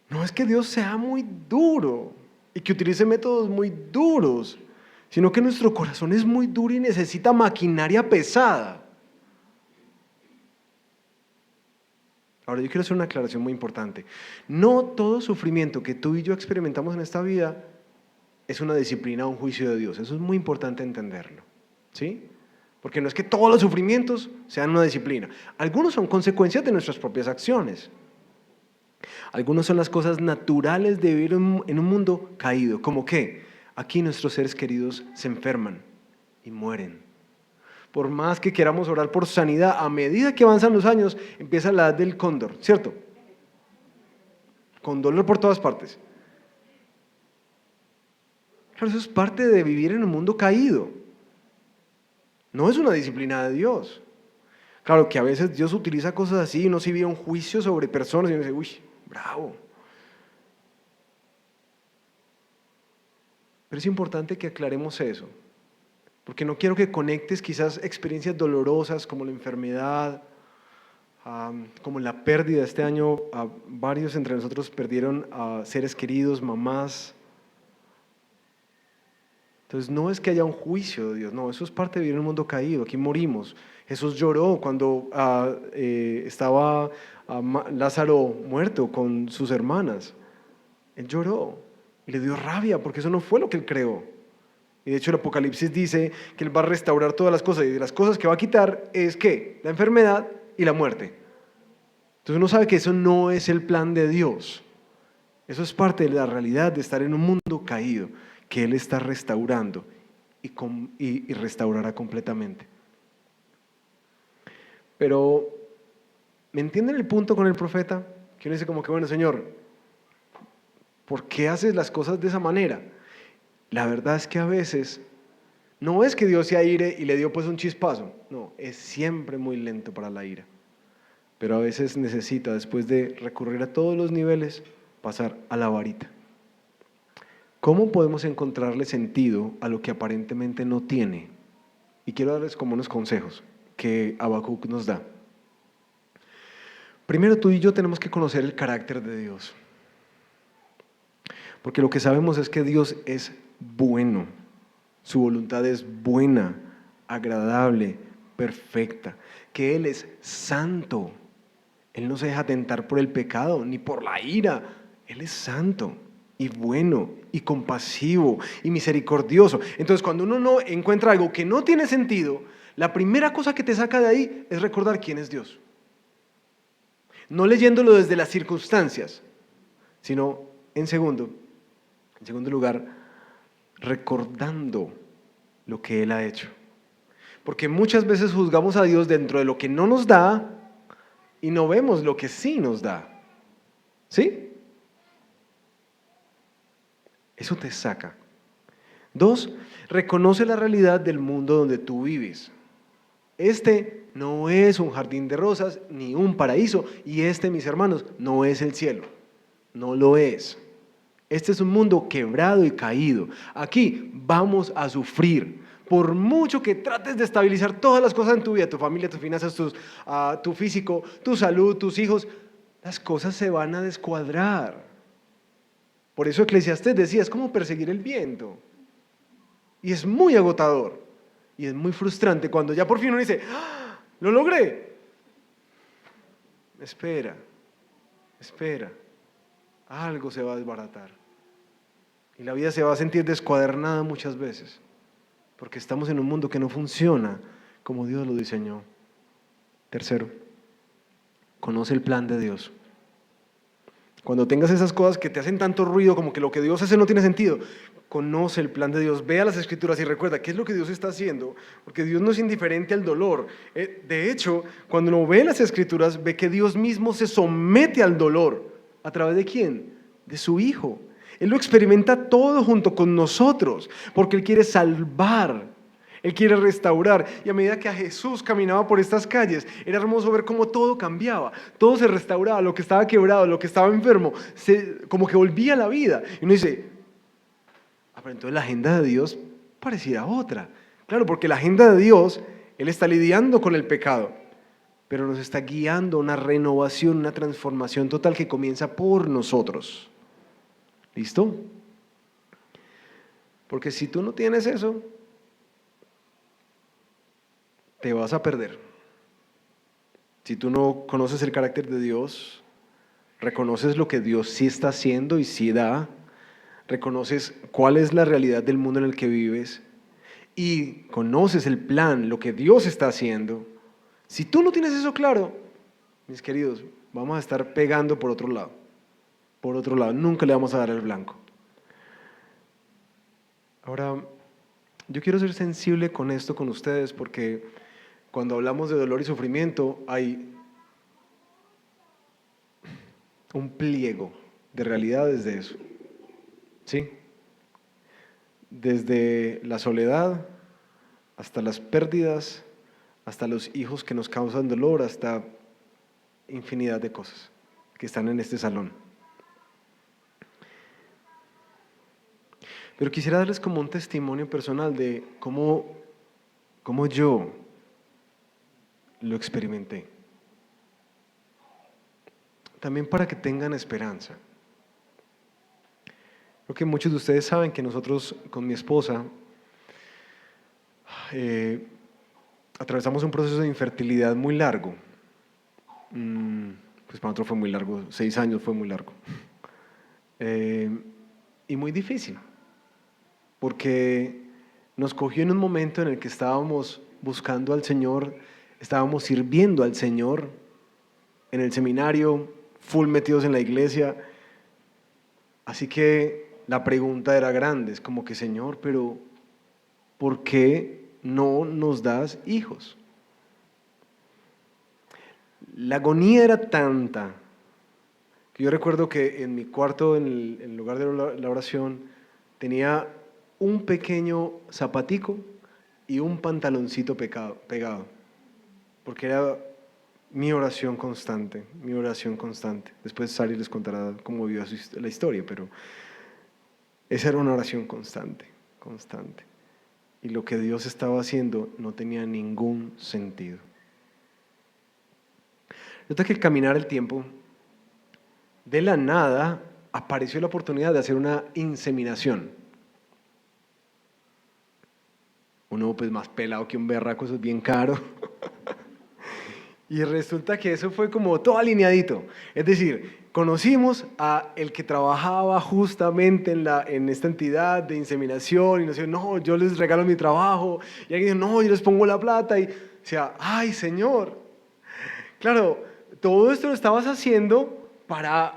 no es que Dios sea muy duro y que utilice métodos muy duros, sino que nuestro corazón es muy duro y necesita maquinaria pesada. Ahora yo quiero hacer una aclaración muy importante. No todo sufrimiento que tú y yo experimentamos en esta vida es una disciplina o un juicio de Dios. Eso es muy importante entenderlo, ¿sí? Porque no es que todos los sufrimientos sean una disciplina. Algunos son consecuencias de nuestras propias acciones. Algunos son las cosas naturales de vivir en un mundo caído. ¿Como qué? Aquí nuestros seres queridos se enferman y mueren. Por más que queramos orar por sanidad, a medida que avanzan los años, empieza la edad del cóndor, ¿cierto? Con dolor por todas partes. Claro, eso es parte de vivir en un mundo caído. No es una disciplina de Dios. Claro que a veces Dios utiliza cosas así y uno sí ve un juicio sobre personas y uno dice, uy, bravo. Pero es importante que aclaremos eso, porque no quiero que conectes quizás experiencias dolorosas como la enfermedad, como la pérdida. Este año varios entre nosotros perdieron a seres queridos, mamás. Entonces no es que haya un juicio de Dios, no, eso es parte de vivir en un mundo caído, aquí morimos. Jesús lloró cuando estaba Lázaro muerto con sus hermanas. Él lloró y le dio rabia porque eso no fue lo que él creó. Y de hecho el Apocalipsis dice que él va a restaurar todas las cosas y de las cosas que va a quitar es ¿qué? La enfermedad y la muerte. Entonces uno sabe que eso no es el plan de Dios. Eso es parte de la realidad de estar en un mundo caído que Él está restaurando y restaurará completamente. Pero, ¿me entienden el punto con el profeta? Que uno dice como que, bueno, Señor, ¿por qué haces las cosas de esa manera? La verdad es que a veces no es que Dios se aire y le dio pues un chispazo. No, es siempre muy lento para la ira. Pero a veces necesita, después de recurrir a todos los niveles, pasar a la varita. ¿Cómo podemos encontrarle sentido a lo que aparentemente no tiene? Y quiero darles como unos consejos que Habacuc nos da. Primero, tú y yo tenemos que conocer el carácter de Dios. Porque lo que sabemos es que Dios es bueno. Su voluntad es buena, agradable, perfecta. Que Él es santo. Él no se deja tentar por el pecado ni por la ira. Él es santo y bueno y compasivo y misericordioso. Entonces, cuando uno no encuentra algo que no tiene sentido, la primera cosa que te saca de ahí es recordar quién es Dios. No leyéndolo desde las circunstancias, sino en segundo lugar, recordando lo que Él ha hecho. Porque muchas veces juzgamos a Dios dentro de lo que no nos da y no vemos lo que sí nos da. ¿Sí? Eso te saca 2, reconoce la realidad del mundo donde tú vives. Este no es un jardín de rosas ni un paraíso, y este, mis hermanos, no es el cielo. No lo es. Este es un mundo quebrado y caído. Aquí vamos a sufrir. Por mucho que trates de estabilizar todas las cosas en tu vida, tu familia, tus finanzas, tu físico, tu salud, tus hijos, las cosas se van a descuadrar. Por eso Eclesiastés decía, es como perseguir el viento. Y es muy agotador. Y es muy frustrante cuando ya por fin uno dice, ¡ah, lo logré! Espera, espera. Algo se va a desbaratar. Y la vida se va a sentir descuadernada muchas veces. Porque estamos en un mundo que no funciona como Dios lo diseñó. Tercero, conoce el plan de Dios. Cuando tengas esas cosas que te hacen tanto ruido, como que lo que Dios hace no tiene sentido, conoce el plan de Dios, vea las Escrituras y recuerda qué es lo que Dios está haciendo, porque Dios no es indiferente al dolor. De hecho, cuando uno ve las Escrituras, ve que Dios mismo se somete al dolor. ¿A través de quién? De su Hijo. Él lo experimenta todo junto con nosotros, porque Él quiere salvar, Él quiere restaurar. Y a medida que a Jesús caminaba por estas calles, era hermoso ver cómo todo cambiaba, todo se restauraba, lo que estaba quebrado, lo que estaba enfermo, como que volvía a la vida. Y uno dice, pero entonces la agenda de Dios pareciera otra. Claro, porque la agenda de Dios, Él está lidiando con el pecado, pero nos está guiando a una renovación, una transformación total que comienza por nosotros. ¿Listo? Porque si tú no tienes eso, te vas a perder. Si tú no conoces el carácter de Dios, reconoces lo que Dios sí está haciendo y sí da, reconoces cuál es la realidad del mundo en el que vives y conoces el plan, lo que Dios está haciendo. Si tú no tienes eso claro, mis queridos, vamos a estar pegando por otro lado. Por otro lado, nunca le vamos a dar el blanco. Ahora, yo quiero ser sensible con esto con ustedes porque cuando hablamos de dolor y sufrimiento hay un pliego de realidades de eso. ¿Sí? Desde la soledad hasta las pérdidas, hasta los hijos que nos causan dolor, hasta infinidad de cosas que están en este salón. Pero quisiera darles como un testimonio personal de cómo yo lo experimenté. También para que tengan esperanza. Creo que muchos de ustedes saben que nosotros con mi esposa atravesamos un proceso de infertilidad muy largo. Pues para nosotros fue muy largo, 6 años fue muy largo. Y muy difícil, porque nos cogió en un momento en el que estábamos buscando al Señor, estábamos sirviendo al Señor en el seminario, full metidos en la iglesia. Así que la pregunta era grande, es como que Señor, pero ¿por qué no nos das hijos? La agonía era tanta que yo recuerdo que en mi cuarto, en el lugar de la oración, tenía un pequeño zapatico y un pantaloncito pegado, porque era mi oración constante, mi oración constante. Después Sally les contará cómo vivió la historia, pero esa era una oración constante, constante. Y lo que Dios estaba haciendo no tenía ningún sentido. Nota que al caminar el tiempo, de la nada apareció la oportunidad de hacer una inseminación. Uno pues más pelado que un berraco, eso es bien caro. Y resulta que eso fue como todo alineadito. Es decir, conocimos a el que trabajaba justamente en esta entidad de inseminación y nos dijo, no, yo les regalo mi trabajo. Y alguien dijo, no, yo les pongo la plata. Y decía, ay, Señor. Claro, todo esto lo estabas haciendo para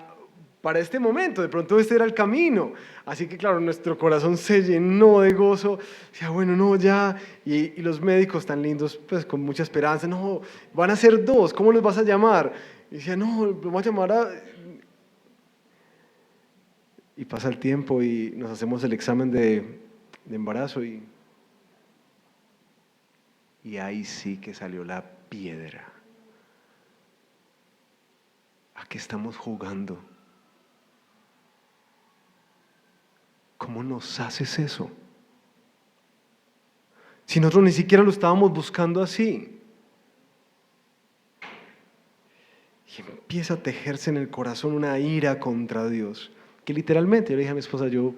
este momento, de pronto este era el camino. Así que claro, nuestro corazón se llenó de gozo. Decía, bueno, no, ya. Y los médicos tan lindos, pues con mucha esperanza, no, van a ser 2, ¿cómo los vas a llamar? Y decía, no, los vamos a llamar a... Y pasa el tiempo y nos hacemos el examen de de embarazo y ahí sí que salió la piedra. ¿A qué estamos jugando? ¿Cómo nos haces eso? Si nosotros ni siquiera lo estábamos buscando así. Y empieza a tejerse en el corazón una ira contra Dios. Que literalmente, yo le dije a mi esposa, yo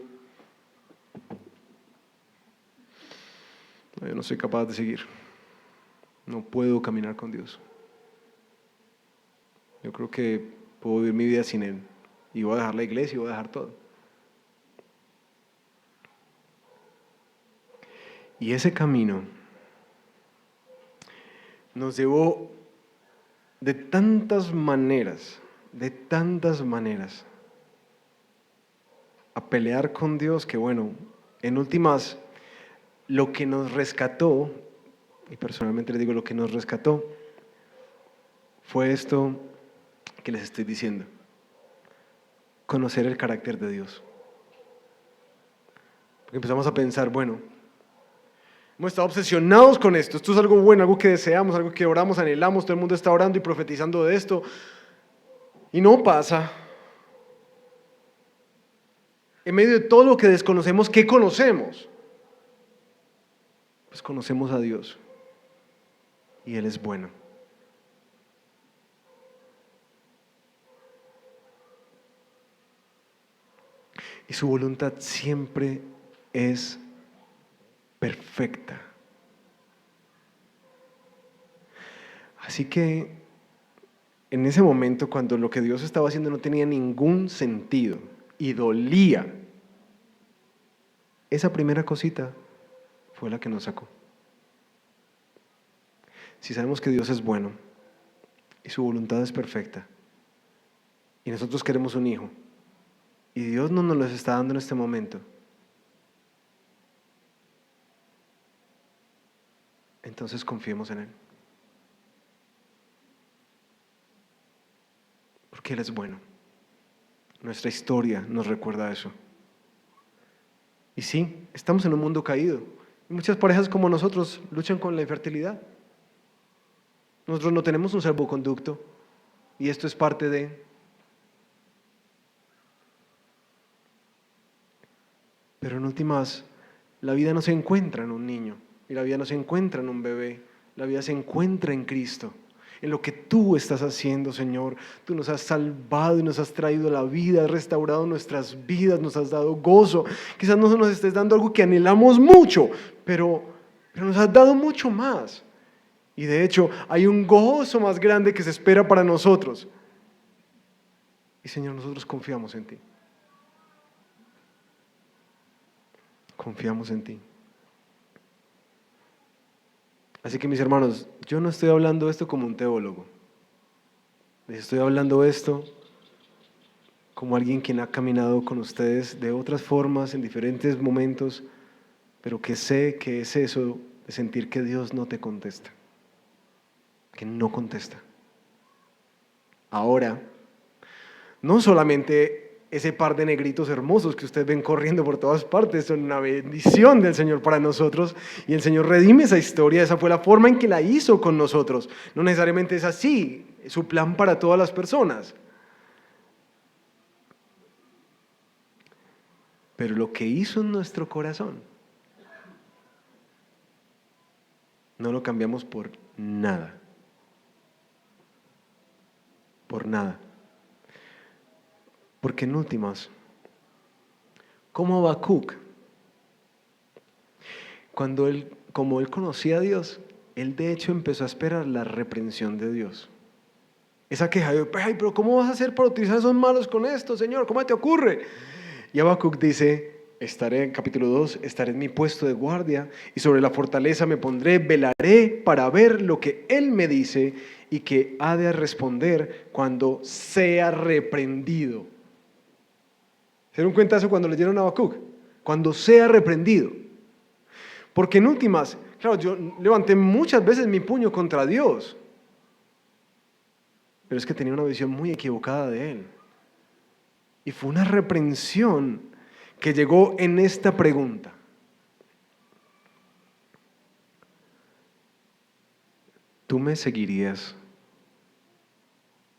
no soy capaz de seguir. No puedo caminar con Dios. Yo creo que puedo vivir mi vida sin Él. Y voy a dejar la iglesia y voy a dejar todo. Y ese camino nos llevó de tantas maneras, a pelear con Dios que bueno, en últimas, lo que nos rescató, y personalmente les digo lo que nos rescató, fue esto que les estoy diciendo: conocer el carácter de Dios. Porque empezamos a pensar, bueno, hemos estado obsesionados con esto es algo bueno, algo que deseamos, algo que oramos, anhelamos, todo el mundo está orando y profetizando de esto, y no pasa. En medio de todo lo que desconocemos, ¿qué conocemos? Pues conocemos a Dios, y Él es bueno. Y su voluntad siempre es perfecta. Así que en ese momento, cuando lo que Dios estaba haciendo no tenía ningún sentido y dolía, esa primera cosita fue la que nos sacó. Si sabemos que Dios es bueno y su voluntad es perfecta y nosotros queremos un hijo y Dios no nos lo está dando en este momento, entonces confiemos en Él. Porque Él es bueno. Nuestra historia nos recuerda eso. Y sí, estamos en un mundo caído. Y muchas parejas como nosotros luchan con la infertilidad. Nosotros no tenemos un salvoconducto. Y esto es parte de... Pero en últimas, la vida no se encuentra en un niño. Y la vida no se encuentra en un bebé. La vida se encuentra en Cristo. En lo que tú estás haciendo, Señor. Tú nos has salvado y nos has traído la vida, has restaurado nuestras vidas, nos has dado gozo. Quizás no nos estés dando algo que anhelamos mucho, pero nos has dado mucho más. Y de hecho, hay un gozo más grande que se espera para nosotros. Y Señor, nosotros confiamos en ti. Confiamos en ti. Así que mis hermanos, yo no estoy hablando esto como un teólogo. Les estoy hablando esto como alguien quien ha caminado con ustedes de otras formas, en diferentes momentos, pero que sé que es eso de sentir que Dios no te contesta, que no contesta. Ahora, no solamente ese par de negritos hermosos que ustedes ven corriendo por todas partes son una bendición del Señor para nosotros, y el Señor redime esa historia. Esa fue la forma en que la hizo con nosotros. No necesariamente es así, es su plan para todas las personas. Pero lo que hizo en nuestro corazón, no lo cambiamos por nada. Por nada. Porque en últimas, como Habacuc, como él conocía a Dios, él de hecho empezó a esperar la reprensión de Dios. Esa queja de, ay, pero ¿cómo vas a hacer para utilizar esos malos con esto, Señor? ¿Cómo te ocurre? Y Habacuc dice, estaré en capítulo 2, estaré en mi puesto de guardia y sobre la fortaleza me pondré, velaré para ver lo que Él me dice y que ha de responder cuando sea reprendido. ¿Se dieron cuenta de eso cuando leyeron a Habacuc? Cuando sea reprendido. Porque en últimas, claro, yo levanté muchas veces mi puño contra Dios, pero es que tenía una visión muy equivocada de Él. Y fue una reprensión que llegó en esta pregunta: tú me seguirías,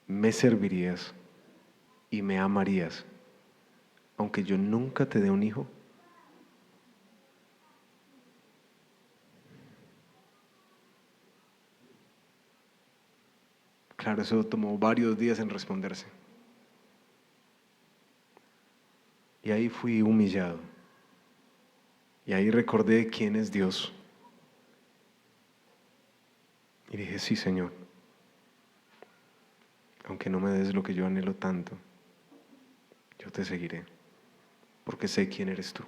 me servirías y me amarías, aunque yo nunca te dé un hijo. Claro, eso tomó varios días en responderse. Y ahí fui humillado. Y ahí recordé quién es Dios. Y dije, sí, Señor, aunque no me des lo que yo anhelo tanto, yo te seguiré, porque sé quién eres tú.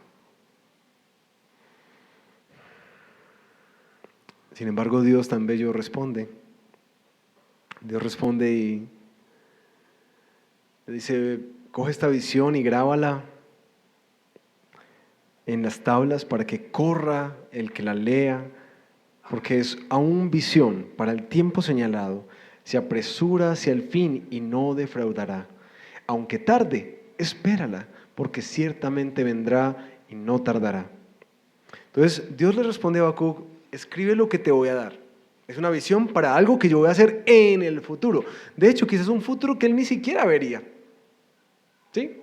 Sin embargo, Dios tan bello responde. Dios responde y le dice, coge esta visión y grábala en las tablas para que corra el que la lea, porque es aún visión para el tiempo señalado, se apresura hacia el fin y no defraudará. Aunque tarde, espérala, porque ciertamente vendrá y no tardará. Entonces Dios le responde a Habacuc, escribe lo que te voy a dar. Es una visión para algo que yo voy a hacer en el futuro. De hecho, quizás un futuro que él ni siquiera vería. ¿Sí?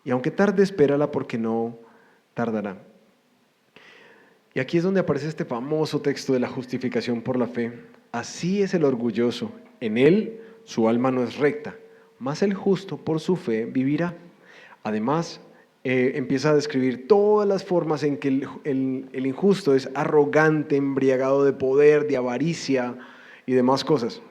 Y aunque tarde, espérala porque no tardará. Y aquí es donde aparece este famoso texto de la justificación por la fe. Así es el orgulloso. En él su alma no es recta, mas el justo por su fe vivirá. Además, empieza a describir todas las formas en que el injusto es arrogante, embriagado de poder, de avaricia y demás cosas.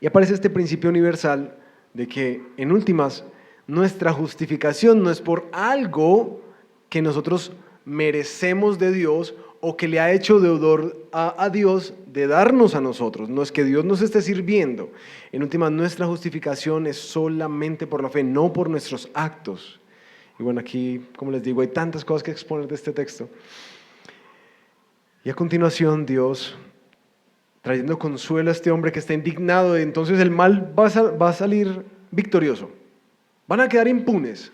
Y aparece este principio universal de que, en últimas, nuestra justificación no es por algo que nosotros merecemos de Dios o que le ha hecho deudor a Dios de darnos a nosotros. No es que Dios nos esté sirviendo. En últimas, nuestra justificación es solamente por la fe, no por nuestros actos. Y bueno, aquí, como les digo, hay tantas cosas que exponer de este texto. Y a continuación, trayendo consuelo a este hombre que está indignado, entonces el mal va a salir victorioso. Van a quedar impunes.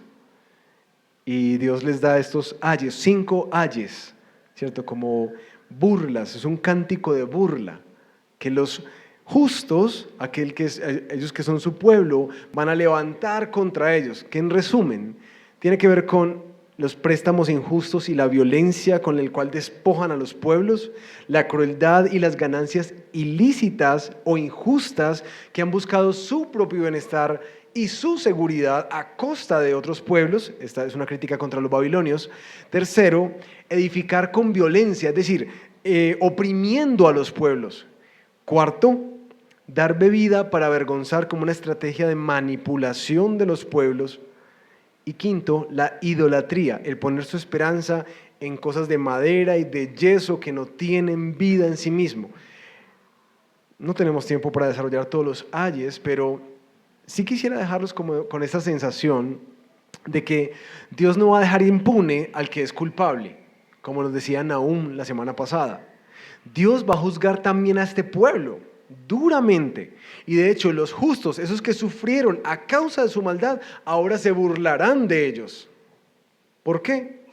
Y Dios les da estos ayes, 5 ayes, ¿cierto? Como burlas, es un cántico de burla, que los justos, ellos que son su pueblo, van a levantar contra ellos, que en resumen, tiene que ver con los préstamos injustos y la violencia con el cual despojan a los pueblos, la crueldad y las ganancias ilícitas o injustas que han buscado su propio bienestar y su seguridad a costa de otros pueblos. Esta es una crítica contra los babilonios. Tercero, edificar con violencia, es decir, oprimiendo a los pueblos. Cuarto, dar bebida para avergonzar como una estrategia de manipulación de los pueblos. Y quinto, la idolatría, el poner su esperanza en cosas de madera y de yeso que no tienen vida en sí mismo. No tenemos tiempo para desarrollar todos los ayes, pero sí quisiera dejarlos con esta sensación de que Dios no va a dejar impune al que es culpable, como nos decía Nahum la semana pasada. Dios va a juzgar también a este pueblo duramente. Y de hecho los justos, esos que sufrieron a causa de su maldad, ahora se burlarán de ellos. ¿Por qué?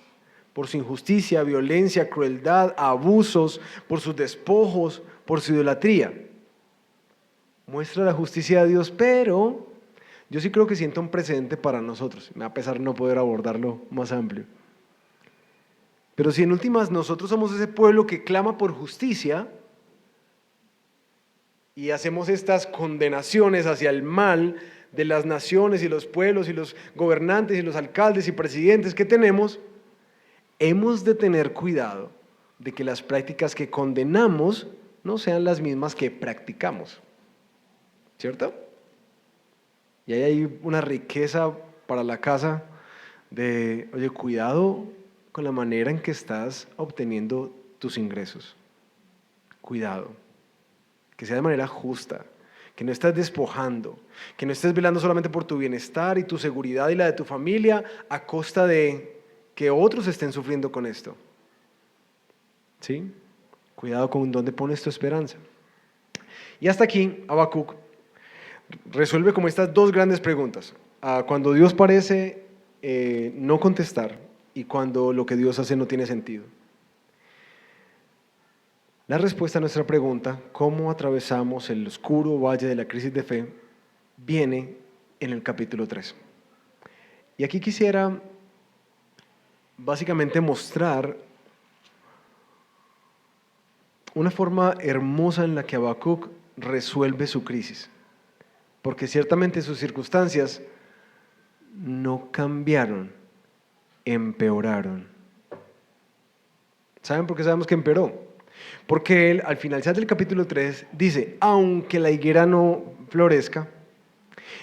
Por su injusticia, violencia, crueldad, abusos, por sus despojos, por su idolatría. Muestra la justicia de Dios, pero yo sí creo que sienta un precedente para nosotros. Me va a pesar no poder abordarlo más amplio. Pero si en últimas nosotros somos ese pueblo que clama por justicia y hacemos estas condenaciones hacia el mal de las naciones y los pueblos y los gobernantes y los alcaldes y presidentes que tenemos, hemos de tener cuidado de que las prácticas que condenamos no sean las mismas que practicamos. ¿Cierto? Y ahí hay una riqueza para la casa de, oye, cuidado con la manera en que estás obteniendo tus ingresos. Cuidado. Que sea de manera justa, que no estés despojando, que no estés velando solamente por tu bienestar y tu seguridad y la de tu familia a costa de que otros estén sufriendo con esto. ¿Sí? Cuidado con dónde pones tu esperanza. Y hasta aquí, Habacuc resuelve como estas 2 grandes preguntas. Cuando Dios parece no contestar y cuando lo que Dios hace no tiene sentido. La respuesta a nuestra pregunta, ¿cómo atravesamos el oscuro valle de la crisis de fe?, viene en el capítulo 3. Y aquí quisiera básicamente mostrar una forma hermosa en la que Habacuc resuelve su crisis, porque ciertamente sus circunstancias no cambiaron, empeoraron. ¿Saben por qué sabemos que empeoró? Porque él, al finalizar del capítulo 3, dice: aunque la higuera no florezca,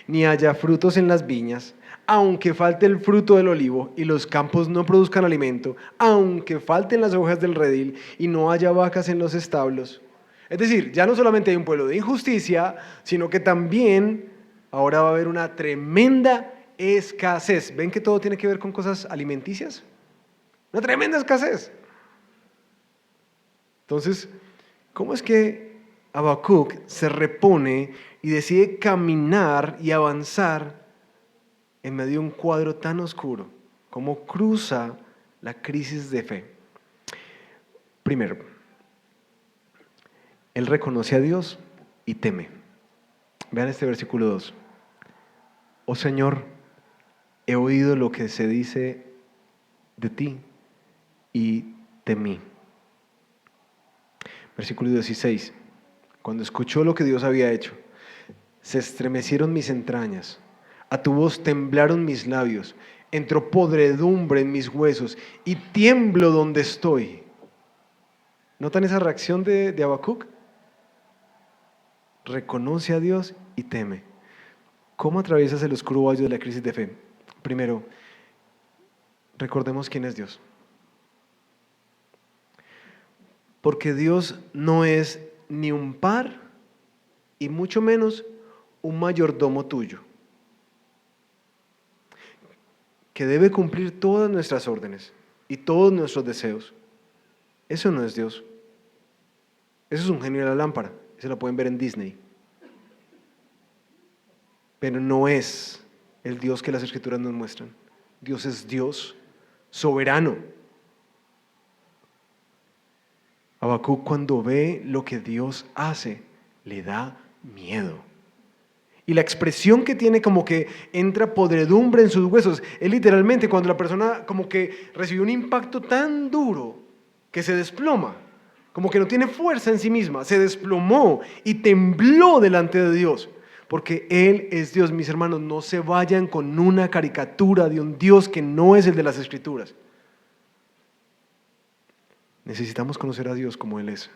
ni haya frutos en las viñas, aunque falte el fruto del olivo y los campos no produzcan alimento, aunque falten las ovejas del redil y no haya vacas en los establos. Es decir, ya no solamente hay un pueblo de injusticia, sino que también ahora va a haber una tremenda escasez. ¿Ven que todo tiene que ver con cosas alimenticias? Una tremenda escasez. Entonces, ¿cómo es que Habacuc se repone y decide caminar y avanzar en medio de un cuadro tan oscuro? ¿Cómo cruza la crisis de fe? Primero, él reconoce a Dios y teme. Vean este versículo 2. Oh Señor, he oído lo que se dice de ti y temí. Versículo 16. Cuando escuchó lo que Dios había hecho, se estremecieron mis entrañas, a tu voz temblaron mis labios, entró podredumbre en mis huesos y tiemblo donde estoy. ¿Notan esa reacción de Habacuc? Reconoce a Dios y teme. ¿Cómo atraviesas el oscuro valle de la crisis de fe? Primero, recordemos quién es Dios. Porque Dios no es ni un par y mucho menos un mayordomo tuyo, que debe cumplir todas nuestras órdenes y todos nuestros deseos. Eso no es Dios. Eso es un genio de la lámpara. Se lo pueden ver en Disney. Pero no es el Dios que las Escrituras nos muestran. Dios es Dios soberano. Habacuc, cuando ve lo que Dios hace, le da miedo. Y la expresión que tiene, como que entra podredumbre en sus huesos, es literalmente cuando la persona como que recibió un impacto tan duro que se desploma, como que no tiene fuerza en sí misma, se desplomó y tembló delante de Dios. Porque Él es Dios. Mis hermanos, no se vayan con una caricatura de un Dios que no es el de las Escrituras. Necesitamos conocer a Dios como Él es.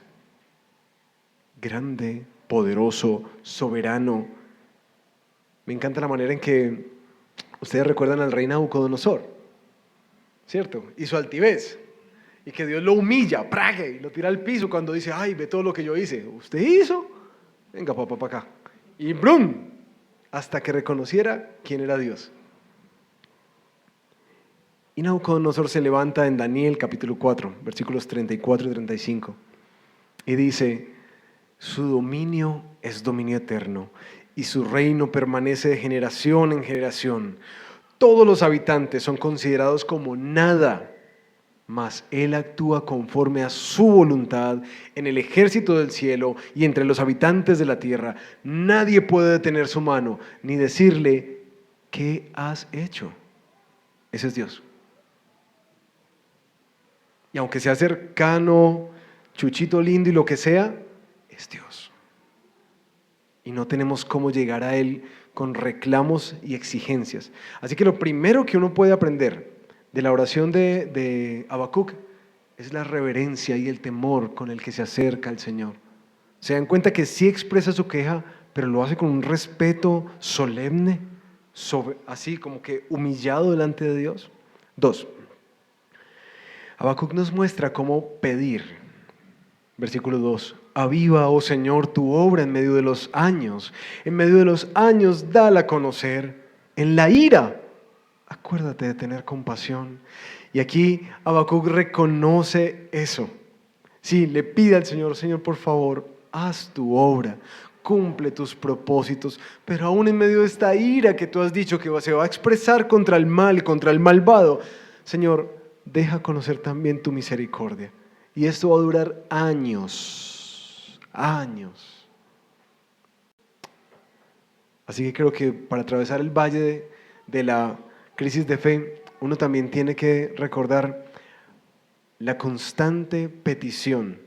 Grande, poderoso, soberano. Me encanta la manera en que ustedes recuerdan al rey Nabucodonosor, ¿cierto? Y su altivez. Y que Dios lo humilla, prague, y lo tira al piso cuando dice: ay, ve todo lo que yo hice. ¿Usted hizo? Venga, papá, para acá. Y ¡brum! Hasta que reconociera quién era Dios. Y Nabucodonosor se levanta en Daniel capítulo 4, versículos 34 y 35. Y dice: su dominio es dominio eterno, y su reino permanece de generación en generación. Todos los habitantes son considerados como nada, mas Él actúa conforme a su voluntad en el ejército del cielo y entre los habitantes de la tierra. Nadie puede detener su mano, ni decirle: ¿qué has hecho? Ese es Dios. Y aunque sea cercano, chuchito lindo y lo que sea, es Dios. Y no tenemos cómo llegar a Él con reclamos y exigencias. Así que lo primero que uno puede aprender de la oración de Habacuc es la reverencia y el temor con el que se acerca al Señor. Se dan cuenta que sí expresa su queja, pero lo hace con un respeto solemne, así como que humillado delante de Dios. 2. Habacuc nos muestra cómo pedir. Versículo 2. Aviva, oh Señor, tu obra en medio de los años. En medio de los años, dala a conocer. En la ira, acuérdate de tener compasión. Y aquí Habacuc reconoce eso. Sí, le pide al Señor: Señor, por favor, haz tu obra, cumple tus propósitos, pero aún en medio de esta ira que tú has dicho que se va a expresar contra el mal y contra el malvado, Señor, deja conocer también tu misericordia. Y esto va a durar años, años. Así que creo que para atravesar el valle de la crisis de fe, uno también tiene que recordar la constante petición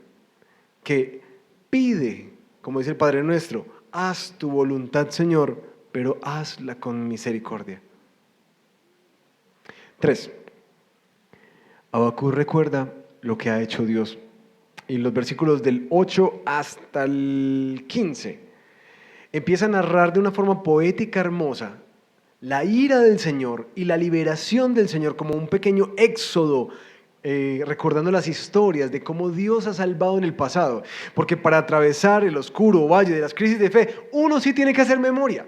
que pide, como dice el Padre Nuestro, haz tu voluntad, Señor, pero hazla con misericordia. 3. Habacuc recuerda lo que ha hecho Dios. Y los versículos del 8 hasta el 15 empieza a narrar de una forma poética hermosa la ira del Señor y la liberación del Señor como un pequeño éxodo, recordando las historias de cómo Dios ha salvado en el pasado. Porque para atravesar el oscuro valle de las crisis de fe, uno sí tiene que hacer memoria.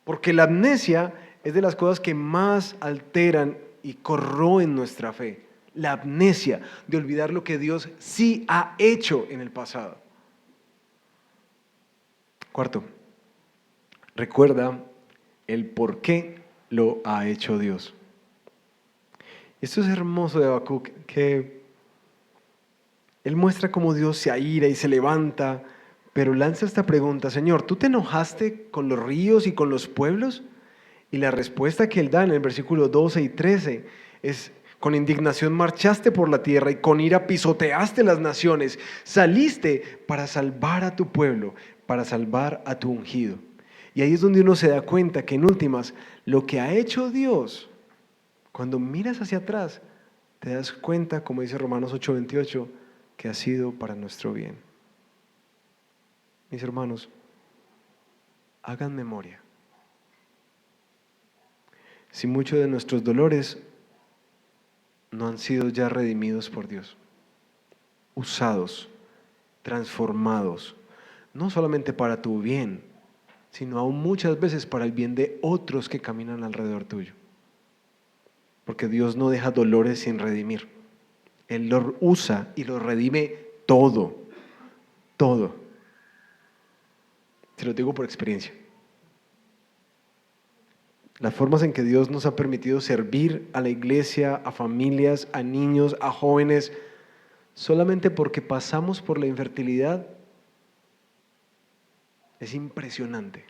Porque la amnesia es de las cosas que más alteran y corroen nuestra fe. La amnesia de olvidar lo que Dios sí ha hecho en el pasado. 4. Recuerda el por qué lo ha hecho Dios. Esto es hermoso de Habacuc, que él muestra cómo Dios se aira y se levanta, pero lanza esta pregunta: Señor, ¿tú te enojaste con los ríos y con los pueblos? Y la respuesta que él da en el versículo 12 y 13 es: con indignación marchaste por la tierra y con ira pisoteaste las naciones. Saliste para salvar a tu pueblo, para salvar a tu ungido. Y ahí es donde uno se da cuenta que en últimas, lo que ha hecho Dios, cuando miras hacia atrás, te das cuenta, como dice Romanos 8:28, que ha sido para nuestro bien. Mis hermanos, hagan memoria. Si muchos de nuestros dolores no han sido ya redimidos por Dios, usados, transformados, no solamente para tu bien, sino aún muchas veces para el bien de otros que caminan alrededor tuyo. Porque Dios no deja dolores sin redimir. Él los usa y los redime todo, todo. Te lo digo por experiencia. Las formas en que Dios nos ha permitido servir a la iglesia, a familias, a niños, a jóvenes, solamente porque pasamos por la infertilidad, es impresionante.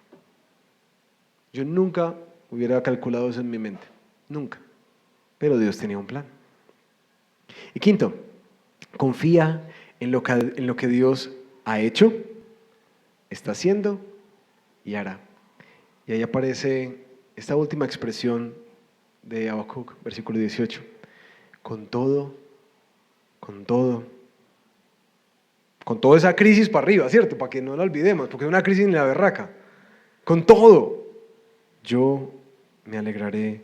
Yo nunca hubiera calculado eso en mi mente, nunca. Pero Dios tenía un plan. Y 5, confía en lo que Dios ha hecho, está haciendo y hará. Y ahí aparece esta última expresión de Habacuc, versículo 18. Con toda esa crisis para arriba, ¿cierto? Para que no la olvidemos, porque es una crisis en la berraca. Con todo, yo me alegraré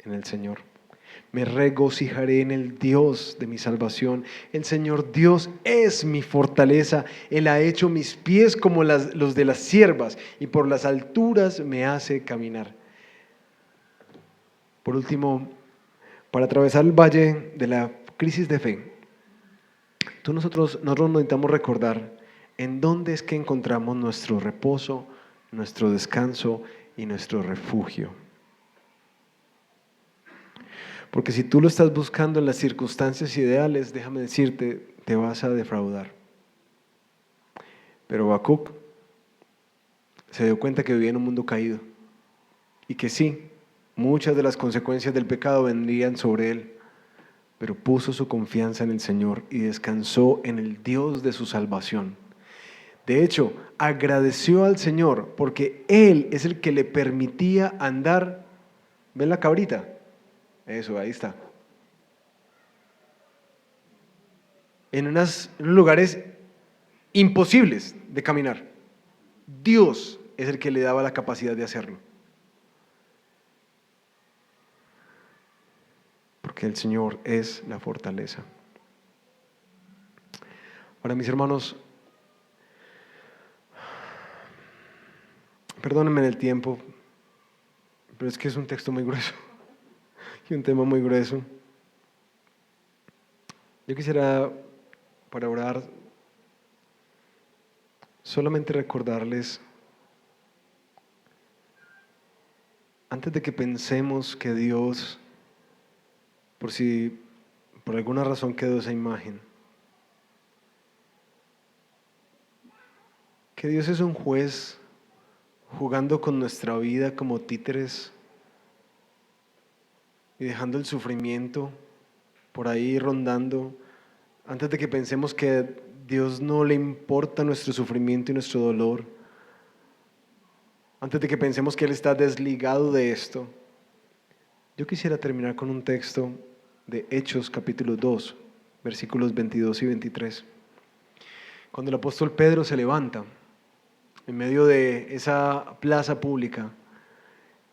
en el Señor. Me regocijaré en el Dios de mi salvación. El Señor Dios es mi fortaleza. Él ha hecho mis pies como los de las ciervas y por las alturas me hace caminar. Por último, para atravesar el valle de la crisis de fe, nosotros necesitamos recordar en dónde es que encontramos nuestro reposo, nuestro descanso y nuestro refugio. Porque si tú lo estás buscando en las circunstancias ideales, déjame decirte, te vas a defraudar. Pero Habacuc se dio cuenta que vivía en un mundo caído y que sí, muchas de las consecuencias del pecado vendrían sobre él, pero puso su confianza en el Señor y descansó en el Dios de su salvación. De hecho, agradeció al Señor porque Él es el que le permitía andar. ¿Ven la cabrita? Eso, ahí está. En unos lugares imposibles de caminar. Dios es el que le daba la capacidad de hacerlo. Porque el Señor es la fortaleza. Ahora, mis hermanos, perdónenme el tiempo, pero es que es un texto muy grueso y un tema muy grueso. Yo quisiera, para orar, solamente recordarles, antes de que pensemos que Dios, por si por alguna razón quedó esa imagen. Que Dios es un juez jugando con nuestra vida como títeres y dejando el sufrimiento por ahí rondando, antes de que pensemos que a Dios no le importa nuestro sufrimiento y nuestro dolor, antes de que pensemos que Él está desligado de esto. Yo quisiera terminar con un texto de Hechos capítulo 2, versículos 22 y 23. Cuando el apóstol Pedro se levanta en medio de esa plaza pública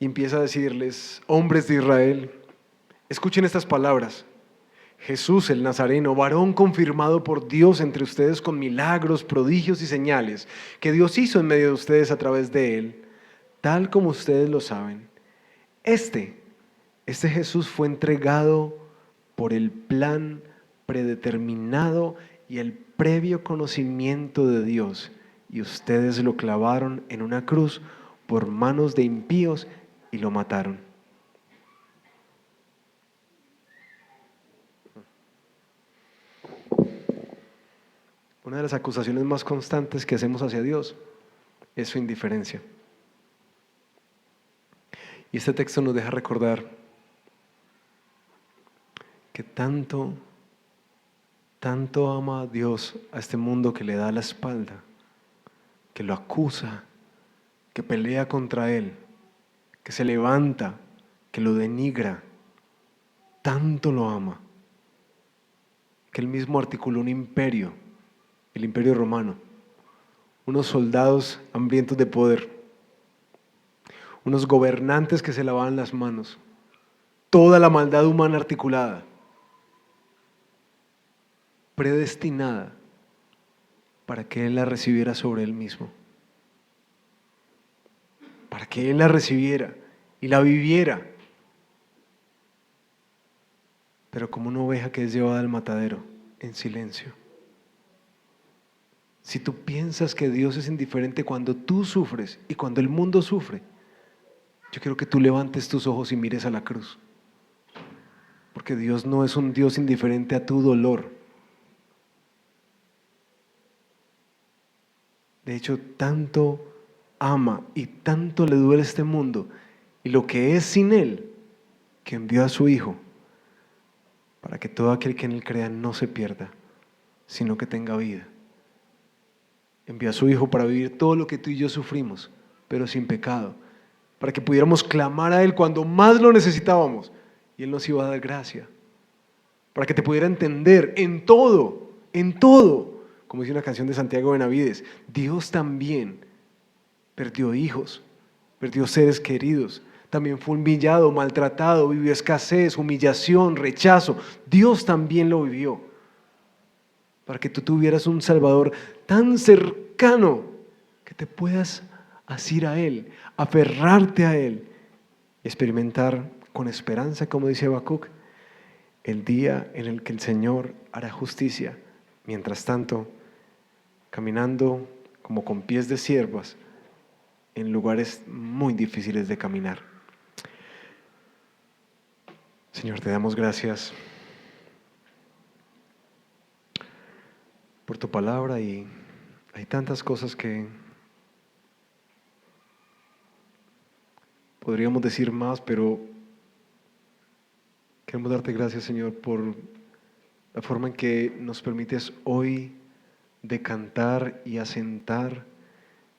y empieza a decirles: hombres de Israel, escuchen estas palabras. Jesús el Nazareno, varón confirmado por Dios entre ustedes con milagros, prodigios y señales que Dios hizo en medio de ustedes a través de Él, tal como ustedes lo saben. Este Jesús fue entregado por el plan predeterminado y el previo conocimiento de Dios, y ustedes lo clavaron en una cruz por manos de impíos y lo mataron. Una de las acusaciones más constantes que hacemos hacia Dios es su indiferencia. Y este texto nos deja recordar que tanto ama a Dios a este mundo que le da la espalda, que lo acusa, que pelea contra Él, que se levanta, que lo denigra. Tanto lo ama, que Él mismo articuló un imperio, el imperio romano, unos soldados hambrientos de poder, unos gobernantes que se lavaban las manos, toda la maldad humana articulada, predestinada para que Él la recibiera sobre Él mismo, para que Él la recibiera y la viviera. Pero como una oveja que es llevada al matadero en silencio. Si tú piensas que Dios es indiferente cuando tú sufres y cuando el mundo sufre, yo quiero que tú levantes tus ojos y mires a la cruz. Porque Dios no es un Dios indiferente a tu dolor. De hecho, tanto ama y tanto le duele este mundo y lo que es sin Él, que envió a su Hijo para que todo aquel que en Él crea no se pierda, sino que tenga vida. Envió a su Hijo para vivir todo lo que tú y yo sufrimos, pero sin pecado, para que pudiéramos clamar a Él cuando más lo necesitábamos y Él nos iba a dar gracia, para que te pudiera entender en todo, como dice una canción de Santiago Benavides. Dios también perdió hijos, perdió seres queridos, también fue humillado, maltratado, vivió escasez, humillación, rechazo. Dios también lo vivió, para que tú tuvieras un Salvador tan cercano que te puedas asir a Él, aferrarte a Él, experimentar con esperanza, como dice Habacuc, el día en el que el Señor hará justicia. Mientras tanto, caminando como con pies de siervas en lugares muy difíciles de caminar. Señor, te damos gracias por tu palabra, y hay tantas cosas que podríamos decir más, pero queremos darte gracias, Señor, por la forma en que nos permites hoy decantar y asentar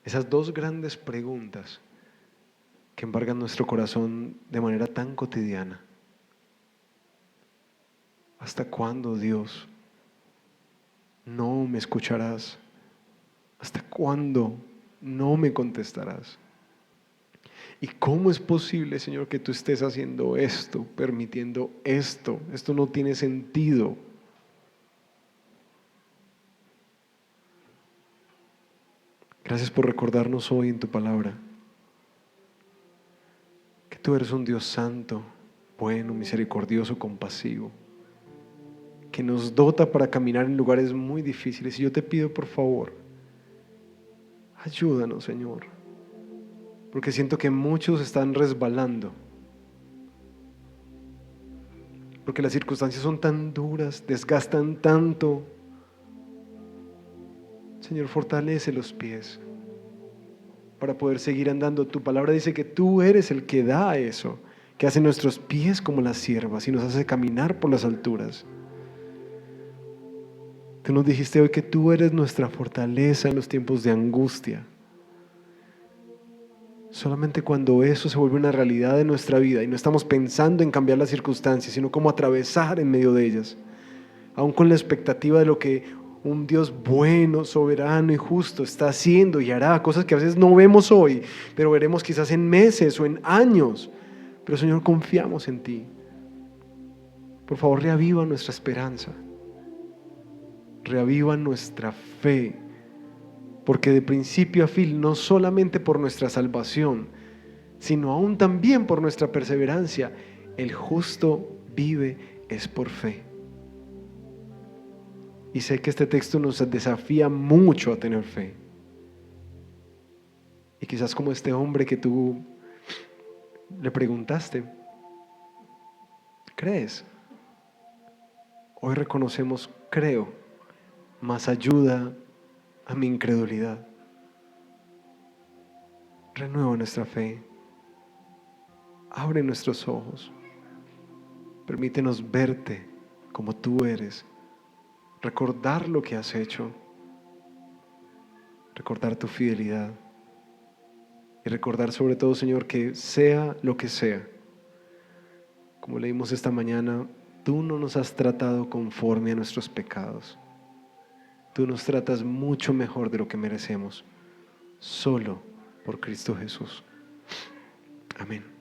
esas dos grandes preguntas que embargan nuestro corazón de manera tan cotidiana. ¿Hasta cuándo, Dios, no me escucharás? ¿Hasta cuándo no me contestarás? ¿Y cómo es posible, Señor, que tú estés haciendo esto, permitiendo esto? Esto no tiene sentido. Gracias por recordarnos hoy en tu palabra que tú eres un Dios santo, bueno, misericordioso, compasivo, que nos dota para caminar en lugares muy difíciles. Y yo te pido, por favor, ayúdanos, Señor, porque siento que muchos están resbalando, porque las circunstancias son tan duras, desgastan tanto. Señor, fortalece los pies para poder seguir andando. Tu palabra dice que tú eres el que da eso, que hace nuestros pies como las ciervas y nos hace caminar por las alturas. Tú nos dijiste hoy que tú eres nuestra fortaleza en los tiempos de angustia. Solamente cuando eso se vuelve una realidad de nuestra vida y no estamos pensando en cambiar las circunstancias, sino cómo atravesar en medio de ellas, aún con la expectativa de lo que un Dios bueno, soberano y justo está haciendo y hará, cosas que a veces no vemos hoy, pero veremos quizás en meses o en años. Pero Señor, confiamos en ti. Por favor, reaviva nuestra esperanza, reaviva nuestra fe, porque de principio a fin, no solamente por nuestra salvación, sino aún también por nuestra perseverancia, el justo vive es por fe. Y sé que este texto nos desafía mucho a tener fe. Y quizás como este hombre que tú le preguntaste, ¿crees? Hoy reconocemos, creo, más ayuda a mi incredulidad. Renueva nuestra fe. Abre nuestros ojos. Permítenos verte como tú eres. Recordar lo que has hecho. Recordar tu fidelidad. Y recordar sobre todo, Señor, que sea lo que sea, como leímos esta mañana, tú no nos has tratado conforme a nuestros pecados. Tú nos tratas mucho mejor de lo que merecemos, solo por Cristo Jesús. Amén.